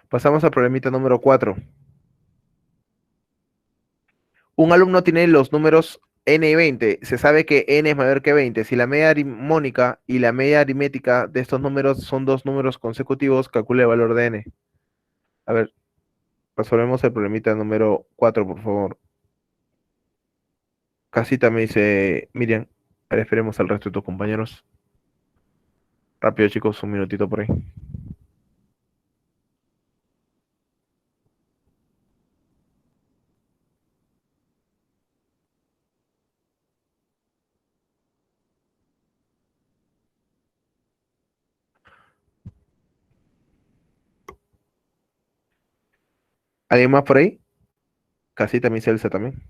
Pasamos al problemita número 4. Un alumno tiene los números n y 20. Se sabe que n es mayor que 20. Si la media armónica y la media aritmética de estos números son dos números consecutivos, calcule el valor de n. A ver, resolvemos el problemita número 4, por favor. Casita me dice Miriam. Ahora esperemos al resto de tus compañeros. Rápido, chicos, un minutito por ahí. ¿Alguien más por ahí? Casi también Celsa también.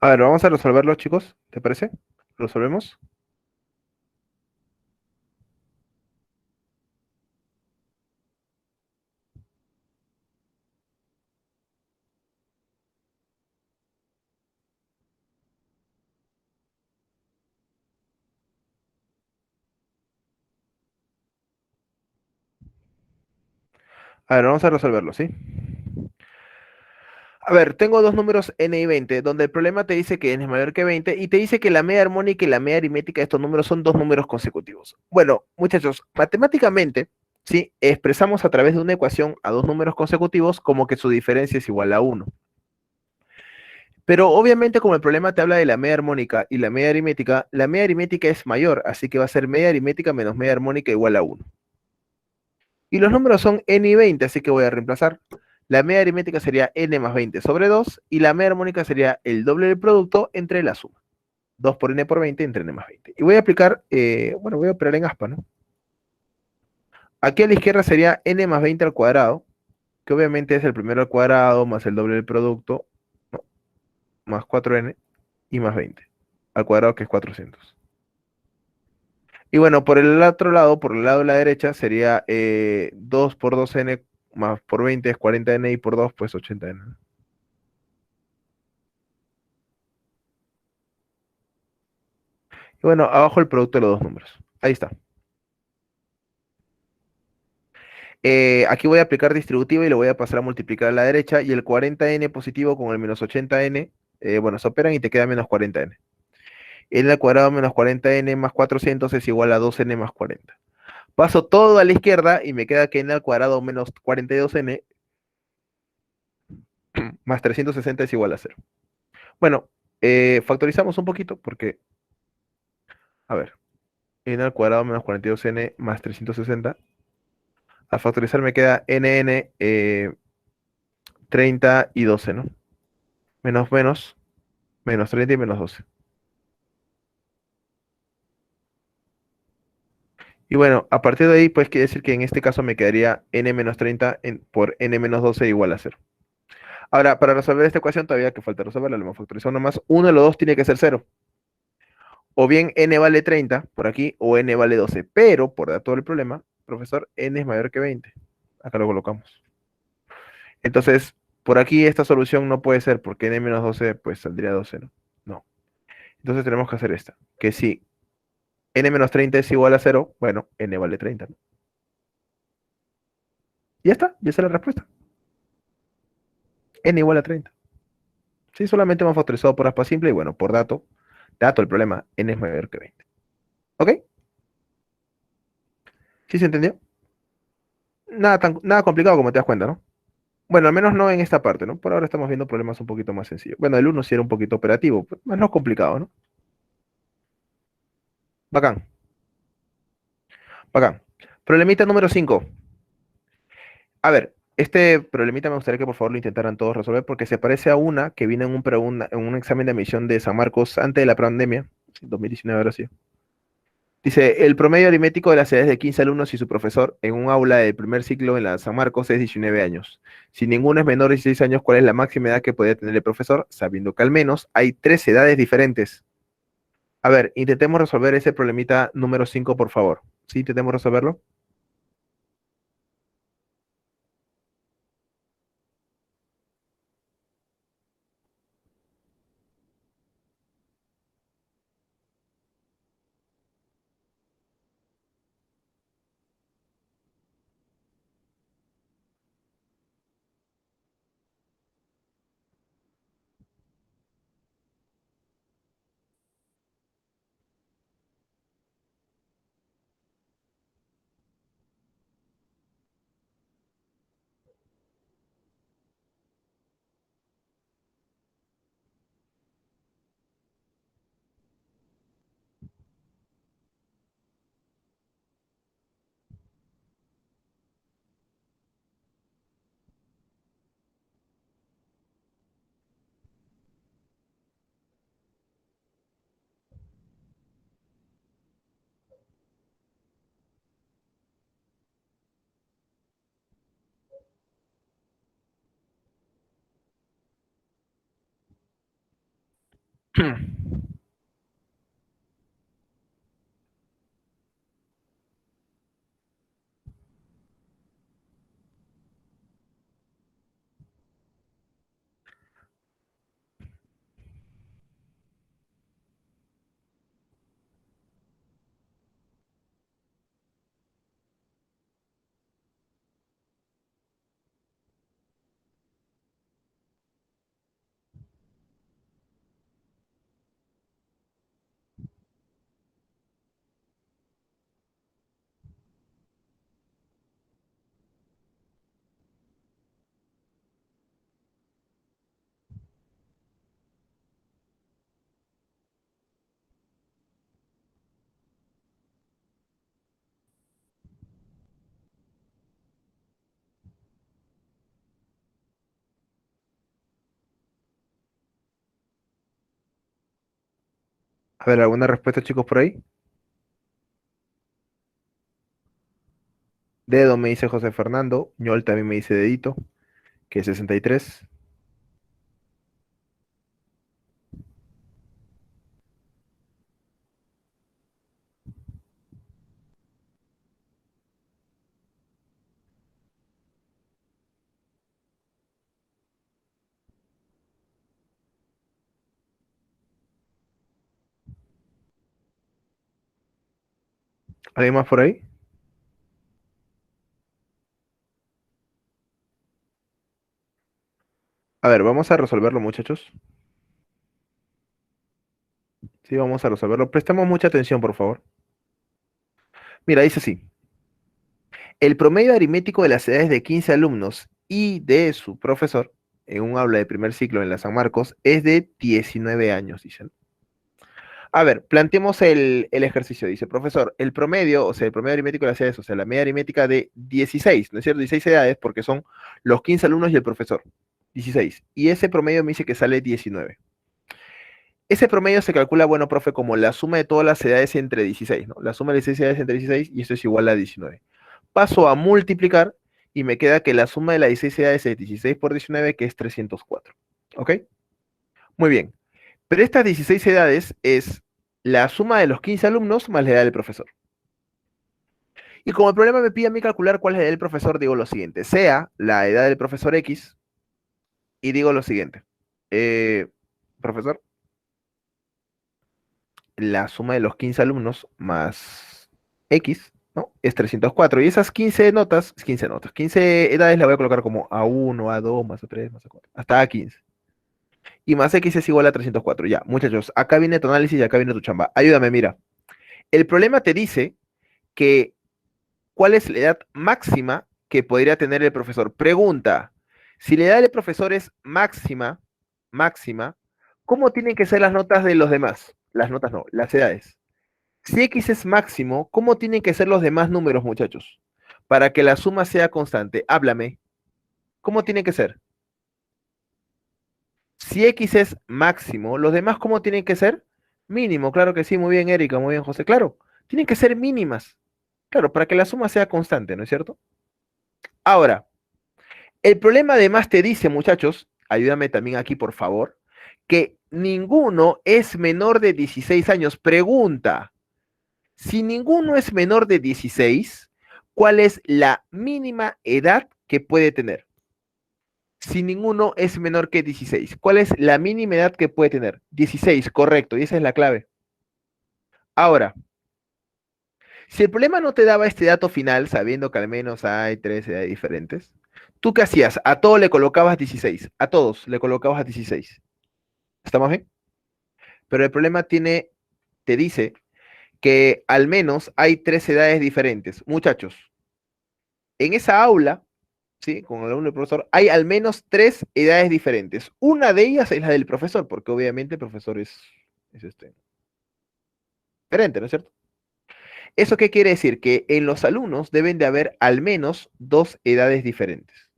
A ver, vamos a resolverlo, chicos. ¿Te parece? ¿Lo resolvemos? A ver, vamos a resolverlo, ¿sí? A ver, tengo dos números n y 20, donde el problema te dice que n es mayor que 20 y te dice que la media armónica y la media aritmética de estos números son dos números consecutivos. Bueno, muchachos, matemáticamente, sí, expresamos a través de una ecuación a dos números consecutivos como que su diferencia es igual a uno. Pero obviamente como el problema te habla de la media armónica y la media aritmética es mayor, así que va a ser media aritmética menos media armónica igual a uno. Y los números son n y 20, así que voy a reemplazar. La media aritmética sería n más 20 sobre 2 y la media armónica sería el doble del producto entre la suma. 2 por n por 20 entre n más 20. Y voy a aplicar, bueno, voy a operar en aspa, ¿no? Aquí a la izquierda sería n más 20 al cuadrado, que obviamente es el primero al cuadrado más el doble del producto, ¿no? Más 4n y más 20 al cuadrado, que es 400. Y bueno, por el otro lado, por el lado de la derecha, sería 2 por 2n más por 20 es 40n y por 2 pues 80n. Y bueno, abajo el producto de los dos números. Ahí está. Aquí voy a aplicar distributiva y lo voy a pasar a multiplicar a la derecha y el 40n positivo con el menos 80n, bueno, se operan y te queda menos 40n. N al cuadrado menos 40n más 400 es igual a 2n más 40. Paso todo a la izquierda y me queda que n al cuadrado menos 42n más 360 es igual a cero. Bueno, factorizamos un poquito porque, a ver, n al cuadrado menos 42n más 360. A factorizar me queda nn 30 y 12, ¿no? Menos menos, menos 30 y menos 12. Y bueno, a partir de ahí, pues quiere decir que en este caso me quedaría n menos 30 por n menos 12 igual a cero. Ahora, para resolver esta ecuación todavía que falta resolverla, lo hemos factorizado nomás. Uno de los dos tiene que ser cero. O bien n vale 30 por aquí, o n vale 12. Pero, por dato del problema, profesor, n es mayor que 20. Acá lo colocamos. Entonces, por aquí esta solución no puede ser, porque n menos 12 pues saldría 12, ¿no? No. Entonces tenemos que hacer esta, que si n menos 30 es igual a cero, bueno, n vale 30, ¿no? Y ya está, ya está la respuesta. N igual a 30. Sí, solamente hemos factorizado por aspa simple y bueno, por dato el problema, n es mayor que 20. ¿Ok? ¿Sí se entendió? Nada complicado como te das cuenta, ¿no? Bueno, al menos no en esta parte, ¿no? Por ahora estamos viendo problemas un poquito más sencillos. Bueno, el uno sí era un poquito operativo, pues, más no complicado, ¿no? Bacán, bacán. Problemita número 5. A ver, este problemita me gustaría que por favor lo intentaran todos resolver porque se parece a una que viene en un examen de admisión de San Marcos antes de la pandemia, 2019 ahora sí. Dice, el promedio aritmético de las edades de 15 alumnos y su profesor en un aula del primer ciclo en la San Marcos es 19 años. Si ninguno es menor de 16 años, ¿cuál es la máxima edad que podría tener el profesor? Sabiendo que al menos hay tres edades diferentes. A ver, intentemos resolver ese problemita número 5, por favor. ¿Sí? Intentemos resolverlo. A ver, ¿alguna respuesta, chicos, por ahí? Dedo me dice José Fernando. Ñol también me dice dedito, que es 63. ¿Alguien más por ahí? A ver, vamos a resolverlo, muchachos. Sí, vamos a resolverlo. Prestemos mucha atención, por favor. Mira, dice así. El promedio aritmético de las edades de 15 alumnos y de su profesor, en un aula de primer ciclo en la San Marcos, es de 19 años, dicen. A ver, planteemos el ejercicio. Dice, profesor, el promedio, o sea, el promedio aritmético de las edades, o sea, la media aritmética de 16, ¿no es cierto? 16 edades, porque son los 15 alumnos y el profesor. 16. Y ese promedio me dice que sale 19. Ese promedio se calcula, bueno, profe, como la suma de todas las edades entre 16, ¿no? La suma de las 16 edades entre 16 y eso es igual a 19. Paso a multiplicar y me queda que la suma de las 16 edades es 16 por 19, que es 304. ¿Ok? Muy bien. Pero estas 16 edades es la suma de los 15 alumnos más la edad del profesor. Y como el problema me pide a mí calcular cuál es la edad del profesor, digo lo siguiente. Sea la edad del profesor X y digo lo siguiente. Profesor, la suma de los 15 alumnos más X, ¿no? Es 304. Y esas 15 notas, 15 edades las voy a colocar como A1, A2, más A3, más A4, hasta A15. Y más X es igual a 304. Ya, muchachos, acá viene tu análisis y acá viene tu chamba. Ayúdame, mira. El problema te dice que cuál es la edad máxima que podría tener el profesor. Pregunta, si la edad del profesor es máxima, ¿cómo tienen que ser las notas de los demás? Las notas no, las edades. Si X es máximo, ¿cómo tienen que ser los demás números, muchachos? Para que la suma sea constante. Háblame. ¿Cómo tiene que ser? Si X es máximo, ¿los demás cómo tienen que ser? Mínimo, claro que sí. Muy bien, Erika, muy bien, José. Claro, tienen que ser mínimas. Claro, para que la suma sea constante, ¿no es cierto? Ahora, el problema además te dice, muchachos, ayúdame también aquí, por favor, que ninguno es menor de 16 años. Pregunta, si ninguno es menor de 16, ¿cuál es la mínima edad que puede tener? Si ninguno es menor que 16, ¿cuál es la mínima edad que puede tener? 16, correcto, y esa es la clave. Ahora, si el problema no te daba este dato final, sabiendo que al menos hay tres edades diferentes, ¿tú qué hacías? A todos le colocabas 16, a todos le colocabas 16. ¿Estamos bien? Pero el problema te dice que al menos hay tres edades diferentes. Muchachos, en esa aula, ¿sí? Con el alumno y el profesor, hay al menos tres edades diferentes. Una de ellas es la del profesor, porque obviamente el profesor es diferente, ¿no es cierto? ¿Eso qué quiere decir? Que en los alumnos deben de haber al menos dos edades diferentes.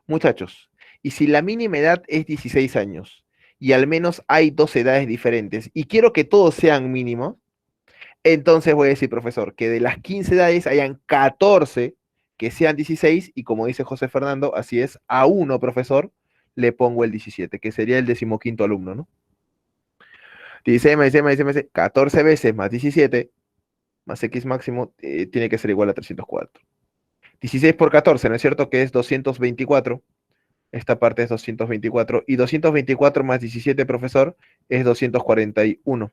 Muchachos, y si la mínima edad es 16 años y al menos hay dos edades diferentes y quiero que todos sean mínimos, entonces voy a decir, profesor, que de las 15 edades hayan 14 que sean 16 y como dice José Fernando, así es, a uno, profesor, le pongo el 17, que sería el decimoquinto alumno, ¿no? 16 más 16 más 16 más 16, 14 veces más 17 más x máximo tiene que ser igual a 304. 16 por 14, ¿no es cierto? Que es 224. Esta parte es 224. Y 224 más 17, profesor, es 241.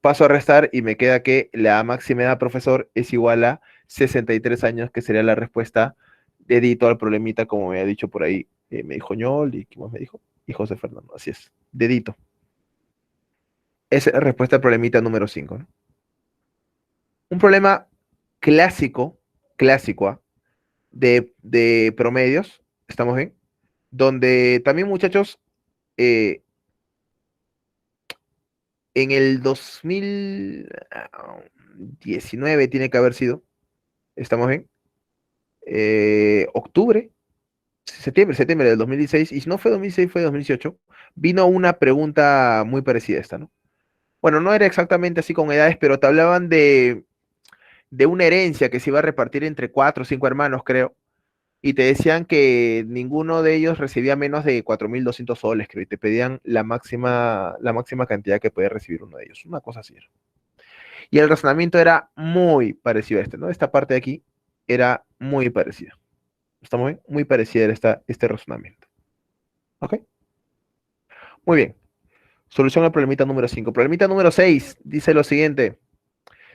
Paso a restar y me queda que la máxima edad, profesor, es igual a 63 años, que sería la respuesta dedito al problemita, como me ha dicho por ahí. Me dijo Ñol y ¿qué más me dijo? Y José Fernando, así es. Dedito. Esa es la respuesta al problemita número 5, ¿no? Un problema clásico, clásico, ¿ah? De promedios, ¿estamos bien? Donde también, muchachos, eh, en el 2019 tiene que haber sido, ¿estamos bien? Octubre, septiembre del 2016, y si no fue 2016, fue 2018, vino una pregunta muy parecida a esta, ¿no? Bueno, no era exactamente así con edades, pero te hablaban de una herencia que se iba a repartir entre 4 o 5 hermanos, creo, y te decían que ninguno de ellos recibía menos de 4.200 soles, creo, y te pedían la máxima cantidad que puede recibir uno de ellos, una cosa así era. Y el razonamiento era muy parecido a este, ¿no? Esta parte de aquí era muy parecida. ¿Está muy bien? Muy parecida era este razonamiento. ¿Ok? Muy bien. Solución al problemita número 5. Problemita número 6 dice lo siguiente.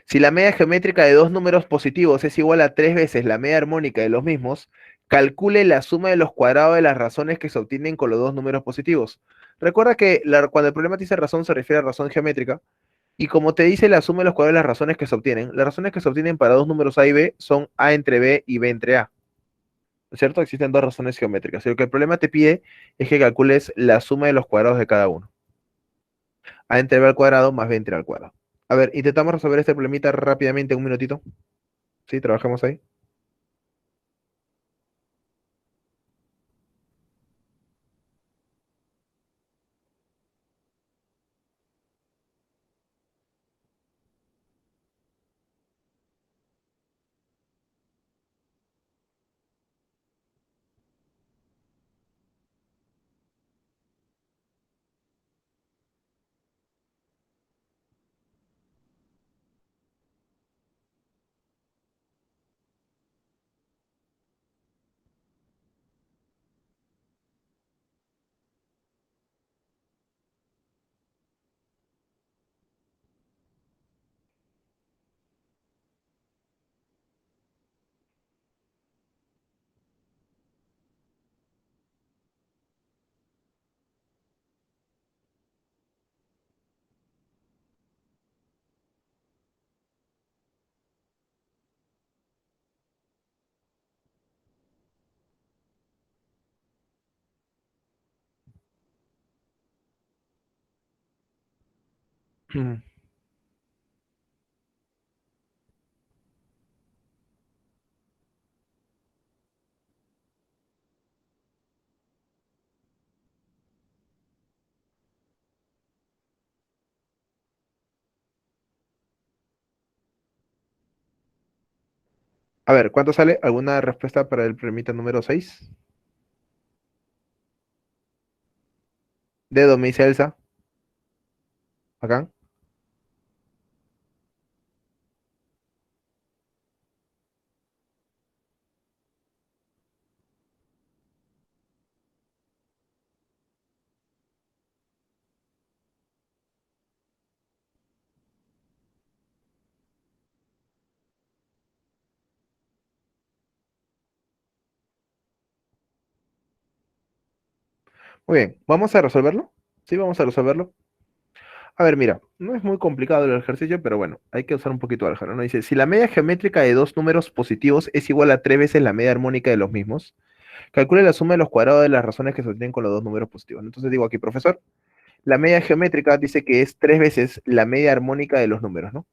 Si la media geométrica de dos números positivos es igual a 3 veces la media armónica de los mismos, calcule la suma de los cuadrados de las razones que se obtienen con los dos números positivos. Recuerda que cuando el problema te dice razón se refiere a razón geométrica, y como te dice la suma de los cuadrados de las razones que se obtienen, las razones que se obtienen para dos números A y B son A entre B y B entre A. ¿No es cierto? Existen dos razones geométricas. Y lo que el problema te pide es que calcules la suma de los cuadrados de cada uno. A entre B al cuadrado más B entre A al cuadrado. A ver, intentamos resolver este problemita rápidamente en un minutito. ¿Sí? Trabajamos ahí. A ver, ¿cuánto sale? ¿Alguna respuesta para el problemita número 6? Dedo, me dice Elsa. Acá. Muy bien, ¿vamos a resolverlo? Sí, vamos a resolverlo. A ver, mira, no es muy complicado el ejercicio, pero bueno, hay que usar un poquito de álgebra, ¿no? Dice, si la media geométrica de dos números positivos es igual a 3 veces la media armónica de los mismos, calcule la suma de los cuadrados de las razones que se obtienen con los dos números positivos. Entonces digo aquí, profesor, la media geométrica dice que es 3 veces la media armónica de los números, ¿no?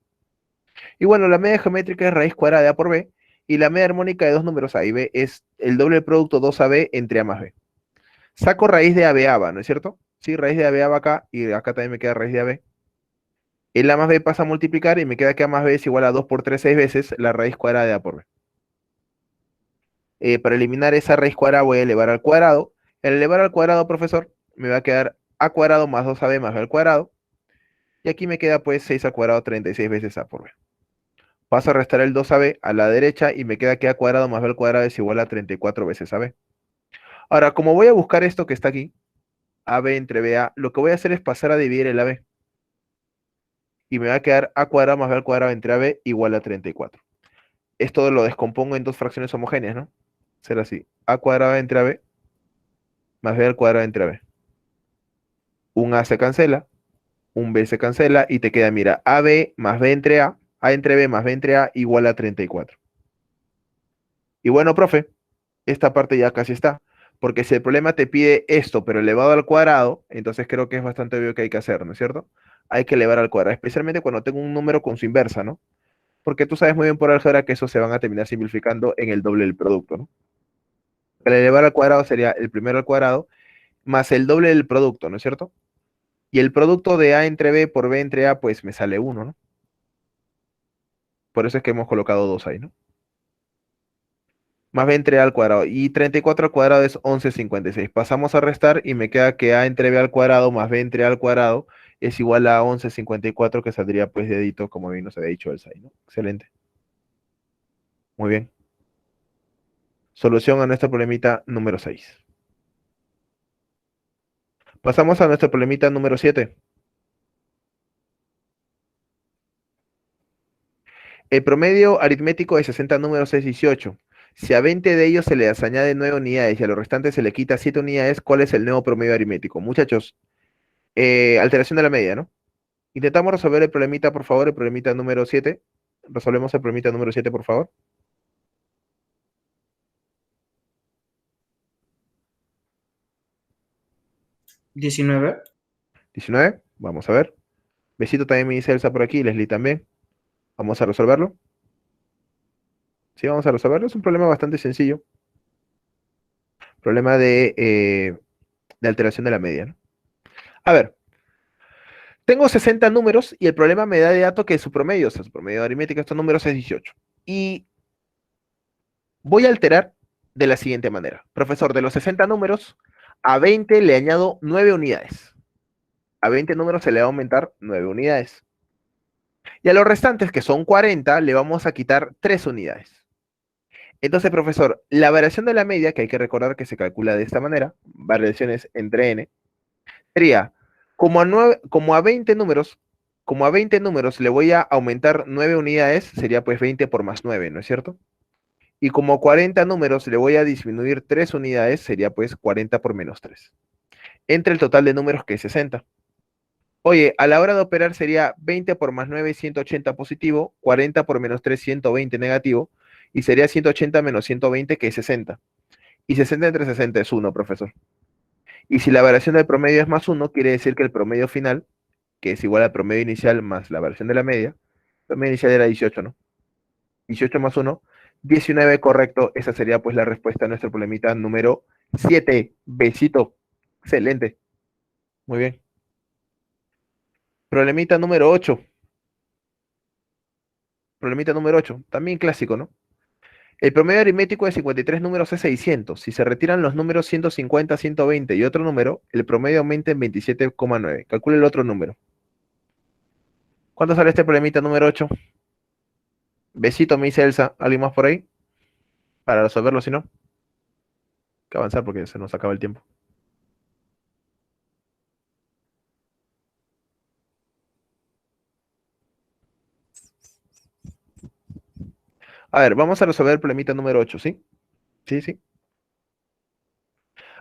Y bueno, la media geométrica es raíz cuadrada de A por B, y la media armónica de dos números A y B es el doble producto 2AB entre A más B. Saco raíz de AB ABA, ¿no es cierto? Sí, raíz de AB ABA acá, y acá también me queda raíz de AB. El A más B pasa a multiplicar y me queda que A más B es igual a 2 por 3 6 veces la raíz cuadrada de A por B. Para eliminar esa raíz cuadrada voy a elevar al cuadrado. Al elevar al cuadrado, profesor, me va a quedar A cuadrado más 2AB más B al cuadrado. Y aquí me queda pues 6 al cuadrado 36 veces a por b. Paso a restar el 2ab a la derecha y me queda que a cuadrado más b al cuadrado es igual a 34 veces ab. Ahora, como voy a buscar esto que está aquí, ab entre ba, lo que voy a hacer es pasar a dividir el ab. Y me va a quedar a cuadrado más b al cuadrado entre ab igual a 34. Esto lo descompongo en dos fracciones homogéneas, ¿no? Será así. A cuadrado entre ab más b al cuadrado entre ab. Un a se cancela, un b se cancela y te queda, mira, ab más b entre a entre b más b entre a igual a 34. Y bueno, profe, esta parte ya casi está. Porque si el problema te pide esto, pero elevado al cuadrado, entonces creo que es bastante obvio que hay que hacer, ¿no es cierto? Hay que elevar al cuadrado, especialmente cuando tengo un número con su inversa, ¿no? Porque tú sabes muy bien por álgebra que eso se van a terminar simplificando en el doble del producto, ¿no? El elevar al cuadrado sería el primero al cuadrado más el doble del producto, ¿no es cierto? Y el producto de a entre b por b entre a, pues me sale 1, ¿no? Por eso es que hemos colocado 2 ahí, ¿no? Más b entre a al cuadrado. Y 34 al cuadrado es 11,56. Pasamos a restar y me queda que a entre b al cuadrado más b entre a al cuadrado es igual a 11,54, que saldría pues dedito, como bien nos había dicho el SAI, ¿no? Excelente. Muy bien. Solución a nuestro problemita número 6. Pasamos a nuestro problemita número 7. El promedio aritmético de 60 números es 18. Si a 20 de ellos se les añade 9 unidades y a los restantes se le quita 7 unidades, ¿cuál es el nuevo promedio aritmético? Muchachos, alteración de la media, ¿no? Intentamos resolver el problemita, por favor, el problemita número 7. Resolvemos el problemita número 7, por favor. 19. 19. Vamos a ver. Besito también me dice Elsa por aquí, Leslie también. Vamos a resolverlo. Sí, vamos a resolverlo. Es un problema bastante sencillo. Problema de alteración de la media, ¿no? A ver, tengo 60 números y el problema me da de dato que su promedio, o sea, su promedio aritmético de estos números es 18. Y voy a alterar de la siguiente manera. Profesor, de los 60 números, a 20 le añado 9 unidades. A 20 números se le va a aumentar 9 unidades. Y a los restantes, que son 40, le vamos a quitar 3 unidades. Entonces, profesor, la variación de la media, que hay que recordar que se calcula de esta manera, variaciones entre n, sería como a 20 números, como a 20 números le voy a aumentar 9 unidades, sería pues 20 por más 9, ¿no es cierto? Y como 40 números le voy a disminuir 3 unidades, sería pues 40 por menos 3. Entre el total de números que es 60. Oye, a la hora de operar sería 20 por más 9, 180 positivo, 40 por menos 3, 120 negativo, y sería 180 menos 120, que es 60. Y 60 entre 60 es 1, profesor. Y si la variación del promedio es más 1, quiere decir que el promedio final, que es igual al promedio inicial más la variación de la media, el promedio inicial era 18, ¿no? 18 más 1, 19, correcto. Esa sería pues la respuesta a nuestro problemita número 7. Besito. Excelente. Muy bien. Problemita número 8. Problemita número 8. También clásico, ¿no? El promedio aritmético de 53 números es 600. Si se retiran los números 150, 120 y otro número, el promedio aumenta en 27,9. Calcule el otro número. ¿Cuánto sale este problemita número 8? Besito, me dice Elsa. ¿Alguien más por ahí? Para resolverlo, si no. Hay que avanzar porque se nos acaba el tiempo. A ver, vamos a resolver el problemita número 8, ¿sí? Sí, sí.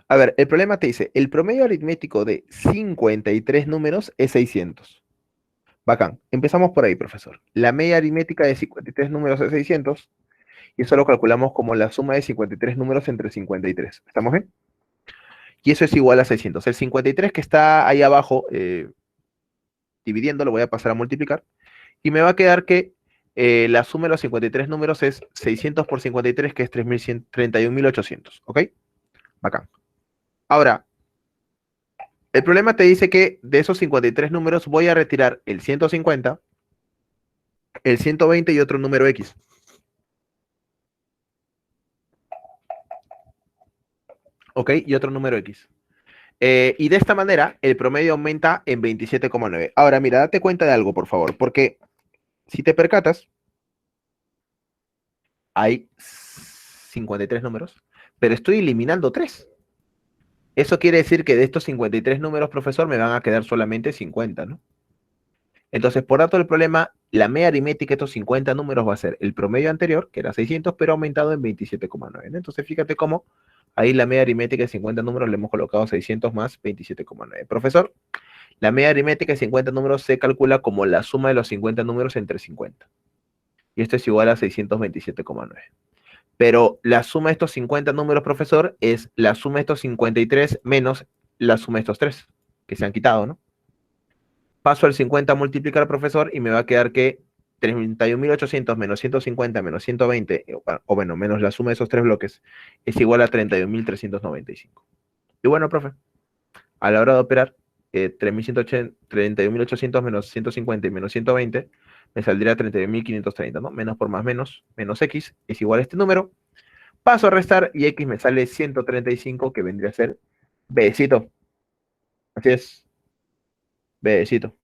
A ver, el problema te dice, el promedio aritmético de 53 números es 600. Bacán. Empezamos por ahí, profesor. La media aritmética de 53 números es 600 y eso lo calculamos como la suma de 53 números entre 53. ¿Estamos bien? Y eso es igual a 600. El 53 que está ahí abajo, dividiendo, lo voy a pasar a multiplicar y me va a quedar que la suma de los 53 números es 600 por 53, que es 31.800. ¿Ok? Bacán. Ahora, el problema te dice que de esos 53 números voy a retirar el 150, el 120 y otro número X. ¿Ok? Y otro número X. Y de esta manera, el promedio aumenta en 27,9. Ahora, mira, date cuenta de algo, por favor, porque si te percatas, hay 53 números, pero estoy eliminando 3. Eso quiere decir que de estos 53 números, profesor, me van a quedar solamente 50, ¿no? Entonces, por dato del problema, la media aritmética de estos 50 números va a ser el promedio anterior, que era 600, pero aumentado en 27,9, ¿no? Entonces, fíjate cómo ahí la media aritmética de 50 números le hemos colocado 600 más 27,9. Profesor, la media aritmética de 50 números se calcula como la suma de los 50 números entre 50. Y esto es igual a 627,9. Pero la suma de estos 50 números, profesor, es la suma de estos 53 menos la suma de estos 3, que se han quitado, ¿no? Paso al 50 a multiplicar, profesor, y me va a quedar que 31.800 menos 150 menos 120, o bueno, menos la suma de esos 3 bloques, es igual a 31.395. Y bueno, profe, a la hora de operar, 31.800 menos 150 y menos 120, me saldría 31.530, ¿no? Menos por más menos x, es igual a este número. Paso a restar y x me sale 135, que vendría a ser Bcito. Así es, Bcito.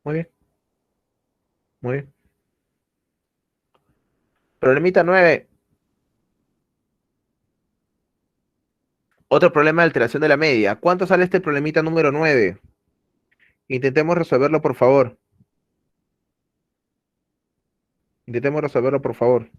Muy bien, muy bien. Problemita 9. Otro problema de alteración de la media. ¿Cuánto sale este problemita número 9? Intentemos resolverlo, por favor. Intentemos resolverlo, por favor.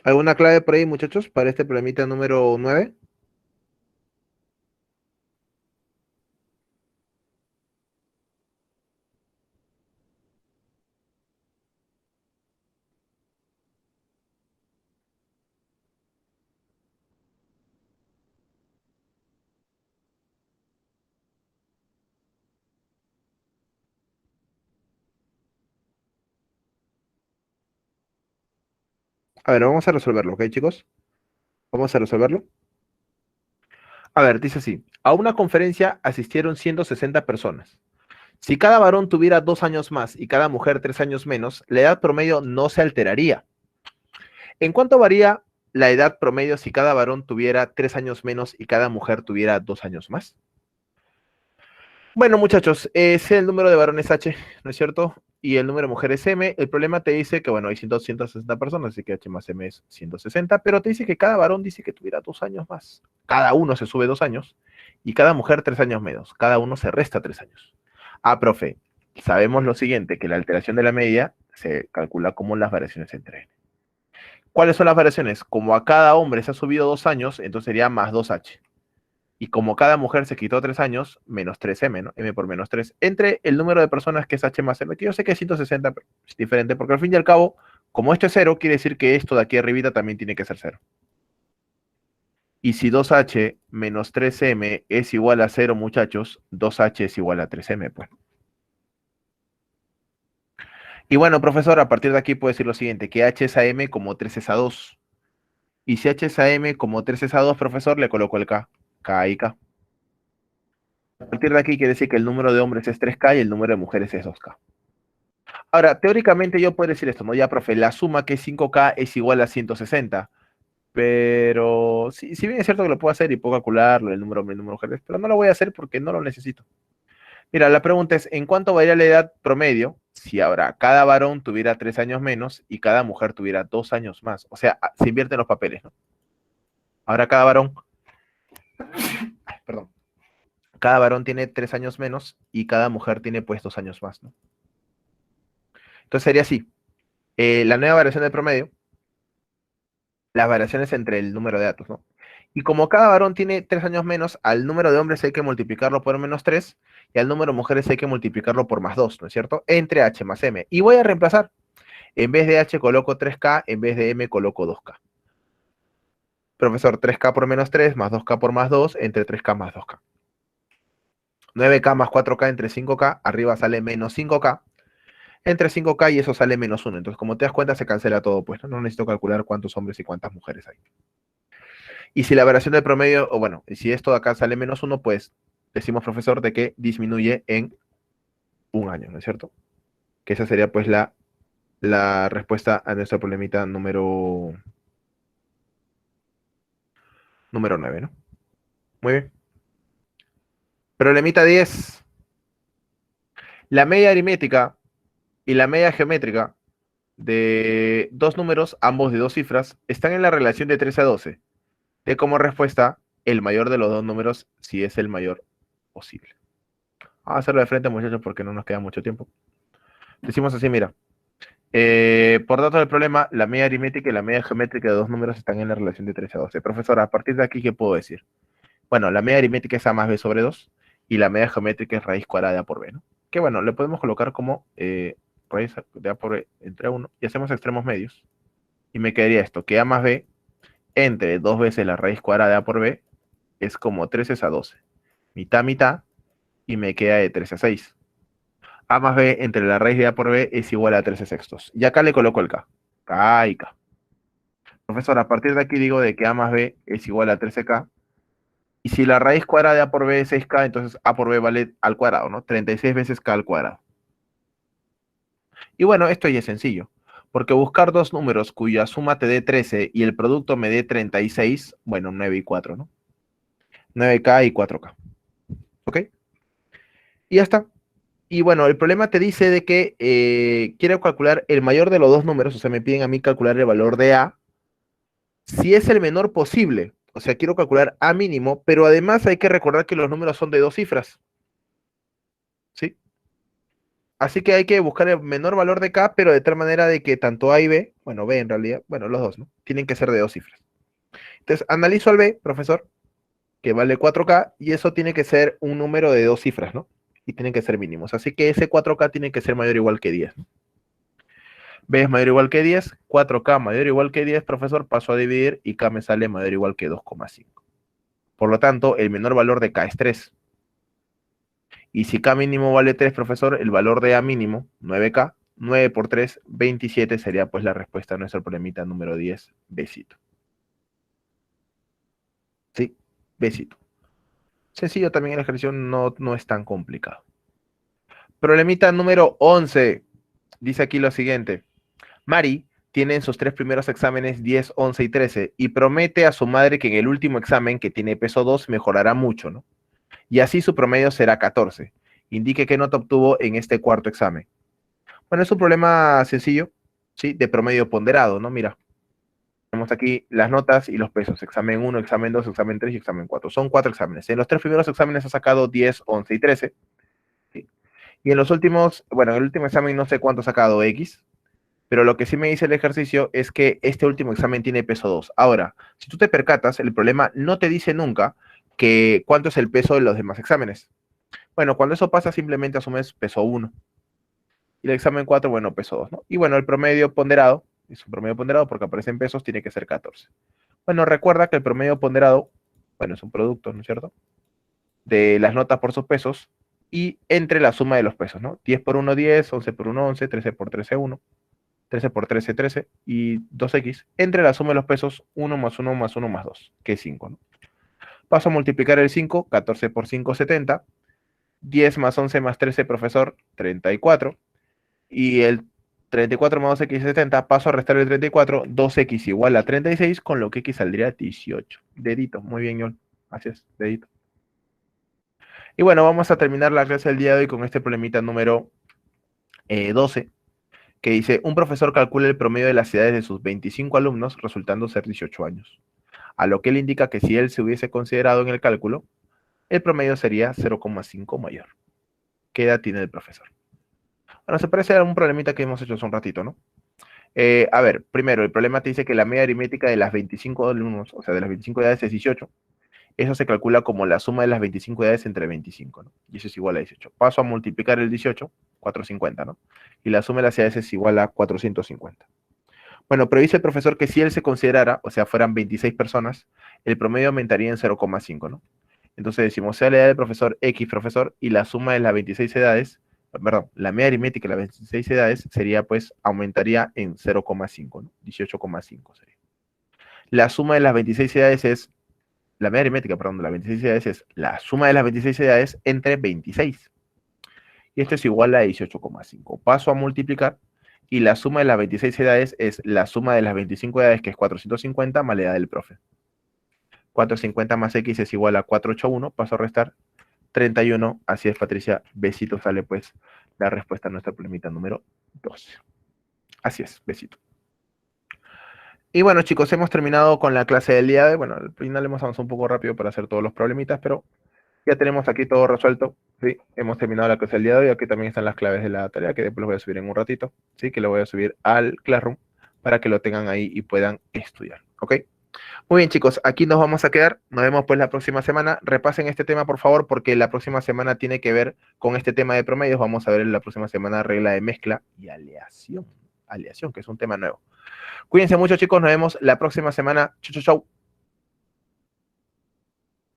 ¿Alguna clave por ahí, muchachos, para este problemita número 9? A ver, vamos a resolverlo, ¿ok, chicos? Vamos a resolverlo. A ver, dice así. A una conferencia asistieron 160 personas. Si cada varón tuviera 2 años más y cada mujer 3 años menos, la edad promedio no se alteraría. ¿En cuánto varía la edad promedio si cada varón tuviera 3 años menos y cada mujer tuviera 2 años más? Bueno, muchachos, es el número de varones H, ¿no es cierto? Y el número de mujeres M. El problema te dice que, bueno, hay 160 personas, así que H más M es 160, pero te dice que cada varón dice que tuviera 2 años más. Cada uno se sube 2 años y cada mujer 3 años menos. Cada uno se resta 3 años. Ah, profe, sabemos lo siguiente, que la alteración de la media se calcula como las variaciones entre N. ¿Cuáles son las variaciones? Como a cada hombre se ha subido 2 años, entonces sería más 2H. Y como cada mujer se quitó 3 años, menos 3M, ¿no? M por menos 3. Entre el número de personas que es H más M, que yo sé que es 160, pero es diferente, porque al fin y al cabo, como esto es 0, quiere decir que esto de aquí arribita también tiene que ser 0. Y si 2H menos 3M es igual a 0, muchachos, 2H es igual a 3M, pues. Y bueno, profesor, a partir de aquí puedo decir lo siguiente, que H es a M como 3 es a 2. Y si H es a M como 3 es a 2, profesor, le coloco el K. K y K. A partir de aquí quiere decir que el número de hombres es 3K y el número de mujeres es 2K. Ahora, teóricamente yo puedo decir esto, ¿no? Ya, profe, la suma que es 5K es igual a 160. Pero si bien es cierto que lo puedo hacer y puedo calcularlo, el número de mujeres, pero no lo voy a hacer porque no lo necesito. Mira, la pregunta es, ¿en cuánto varía la edad promedio si ahora cada varón tuviera 3 años menos y cada mujer tuviera 2 años más? O sea, se invierten los papeles, ¿no? Ahora cada varón, perdón, cada varón tiene 3 años menos y cada mujer tiene pues 2 años más, ¿no? Entonces sería así. La nueva variación del promedio, las variaciones entre el número de datos, ¿no? Y como cada varón tiene 3 años menos, al número de hombres hay que multiplicarlo por -3 y al número de mujeres hay que multiplicarlo por +2, ¿no es cierto? Entre h más m. Y voy a reemplazar. En vez de h coloco 3k, en vez de m coloco 2k. Profesor, 3k por -3 más 2k por +2 entre 3k más 2k. 9k más 4k entre 5k, arriba sale -5k, entre 5k y eso sale -1. Entonces, como te das cuenta, se cancela todo, pues, ¿no? No necesito calcular cuántos hombres y cuántas mujeres hay. Y si la variación del promedio, o bueno, si esto de acá sale -1, pues decimos, profesor, de que disminuye en un año, ¿no es cierto? Que esa sería, pues, la respuesta a nuestra problemita número 9, ¿no? Muy bien. Problemita 10. La media aritmética y la media geométrica de dos números, ambos de 2 cifras, están en la relación de 13 a 12. De como respuesta el mayor de los dos números si es el mayor posible. Vamos a hacerlo de frente, muchachos, porque no nos queda mucho tiempo. Decimos así, mira. Por datos del problema, la media aritmética y la media geométrica de dos números están en la relación de 13 a 12. Profesora, a partir de aquí, ¿qué puedo decir? Bueno, la media aritmética es a más b sobre 2 y la media geométrica es raíz cuadrada de a por b, ¿no? Que bueno, le podemos colocar como raíz de a por b entre 1 y hacemos extremos medios. Y me quedaría esto, que a más b entre 2 veces la raíz cuadrada de a por b es como 13 a 12. Mitad, mitad, y me queda de 13 a 6. A más b entre la raíz de a por b es igual a 13 sextos. Y acá le coloco el k. K y k. Profesor, a partir de aquí digo de que a más b es igual a 13k. Y si la raíz cuadrada de a por b es 6k, entonces a por b vale al cuadrado, ¿no? 36 veces k al cuadrado. Y bueno, esto ya es sencillo. Porque buscar dos números cuya suma te dé 13 y el producto me dé 36, bueno, 9 y 4, ¿no? 9k y 4k. ¿Ok? Y ya está. Y bueno, el problema te dice de que quiero calcular el mayor de los dos números, o sea, me piden a mí calcular el valor de A, si es el menor posible. O sea, quiero calcular A mínimo, pero además hay que recordar que los números son de 2 cifras. ¿Sí? Así que hay que buscar el menor valor de K, pero de tal manera de que tanto A y B, bueno, B en realidad, bueno, los dos, ¿no? Tienen que ser de 2 cifras. Entonces, analizo al B, profesor, que vale 4K, y eso tiene que ser un número de 2 cifras, ¿no? Y tienen que ser mínimos. Así que ese 4K tiene que ser mayor o igual que 10, ¿no? B es mayor o igual que 10, 4K mayor o igual que 10, profesor, paso a dividir y K me sale mayor o igual que 2,5. Por lo tanto, el menor valor de K es 3. Y si K mínimo vale 3, profesor, el valor de A mínimo, 9K, 9 por 3, 27 sería pues la respuesta a nuestro problemita número 10, besito. Sí, besito. Sencillo también el ejercicio, no es tan complicado. Problemita número 11. Dice aquí lo siguiente. Mari tiene en sus 3 primeros exámenes 10, 11 y 13 y promete a su madre que en el último examen, que tiene peso 2, mejorará mucho, ¿no? Y así su promedio será 14. Indique qué nota obtuvo en este cuarto examen. Bueno, es un problema sencillo, ¿sí? De promedio ponderado, ¿no? Mira, tenemos aquí las notas y los pesos. Examen 1, examen 2, examen 3 y examen 4. Son 4 exámenes. En los 3 primeros exámenes ha sacado 10, 11 y 13. ¿Sí? Y en los últimos, bueno, en el último examen no sé cuánto ha sacado X, pero lo que sí me dice el ejercicio es que este último examen tiene peso 2. Ahora, si tú te percatas, el problema no te dice nunca que cuánto es el peso de los demás exámenes. Bueno, cuando eso pasa, simplemente asumes peso 1. Y el examen 4, bueno, peso 2, ¿no? Y bueno, el promedio ponderado, es un promedio ponderado porque aparece en pesos, tiene que ser 14. Bueno, recuerda que el promedio ponderado, bueno, es un producto, ¿no es cierto? De las notas por sus pesos y entre la suma de los pesos, ¿no? 10 por 1, 10, 11 por 1, 11, 13 por 13, 1. 13 por 13, 13 y 2x, entre la suma de los pesos 1 más 1 más 1 más 2, que es 5, ¿no? Paso a multiplicar el 5, 14 por 5, 70, 10 más 11 más 13, profesor, 34, y el 34 más 2x es 70, paso a restar el 34, 2x igual a 36, con lo que x saldría 18. Dedito, muy bien, Yol, así es, dedito. Y bueno, vamos a terminar la clase del día de hoy con este problemita número 12, que dice, un profesor calcula el promedio de las edades de sus 25 alumnos, resultando ser 18 años. a lo que él indica que si él se hubiese considerado en el cálculo, el promedio sería 0,5 mayor. ¿Qué edad tiene el profesor? Bueno, se parece a un problemita que hemos hecho hace un ratito, ¿no? A ver, primero, el problema te dice que la media aritmética de las 25 alumnos, o sea, de las 25 edades es 18. Eso se calcula como la suma de las 25 edades entre 25, ¿no? Y eso es igual a 18. Paso a multiplicar el 18, 450, ¿no? Y la suma de las edades es igual a 450. Bueno, pero dice el profesor que si él se considerara, o sea, fueran 26 personas, el promedio aumentaría en 0,5, ¿no? Entonces decimos, sea la edad del profesor X profesor y la suma de las 26 edades, perdón, la media aritmética de las 26 edades sería, pues, aumentaría en 0,5, ¿no? 18,5 sería. La suma de las 26 edades es, la media aritmética, perdón, de las 26 edades es la suma de las 26 edades entre 26. Y esto es igual a 18,5. Paso a multiplicar y la suma de las 26 edades es la suma de las 25 edades, que es 450, más la edad del profe. 450 más X es igual a 481, paso a restar 31. Así es, Patricia. Besito, sale pues la respuesta a nuestra problemita número 12. Así es, besito. Y bueno, chicos, hemos terminado con la clase del día de hoy. Bueno, al final hemos avanzado un poco rápido para hacer todos los problemitas, pero ya tenemos aquí todo resuelto. Sí, hemos terminado la clase del día de hoy. Aquí también están las claves de la tarea, que después los voy a subir en un ratito. Sí, que lo voy a subir al Classroom para que lo tengan ahí y puedan estudiar. ¿Ok? Muy bien, chicos, aquí nos vamos a quedar. Nos vemos pues la próxima semana. Repasen este tema, por favor, porque la próxima semana tiene que ver con este tema de promedios. Vamos a ver en la próxima semana regla de mezcla y aleación. Aleación, que es un tema nuevo. Cuídense mucho, chicos. Nos vemos la próxima semana. Chau, chau, chau.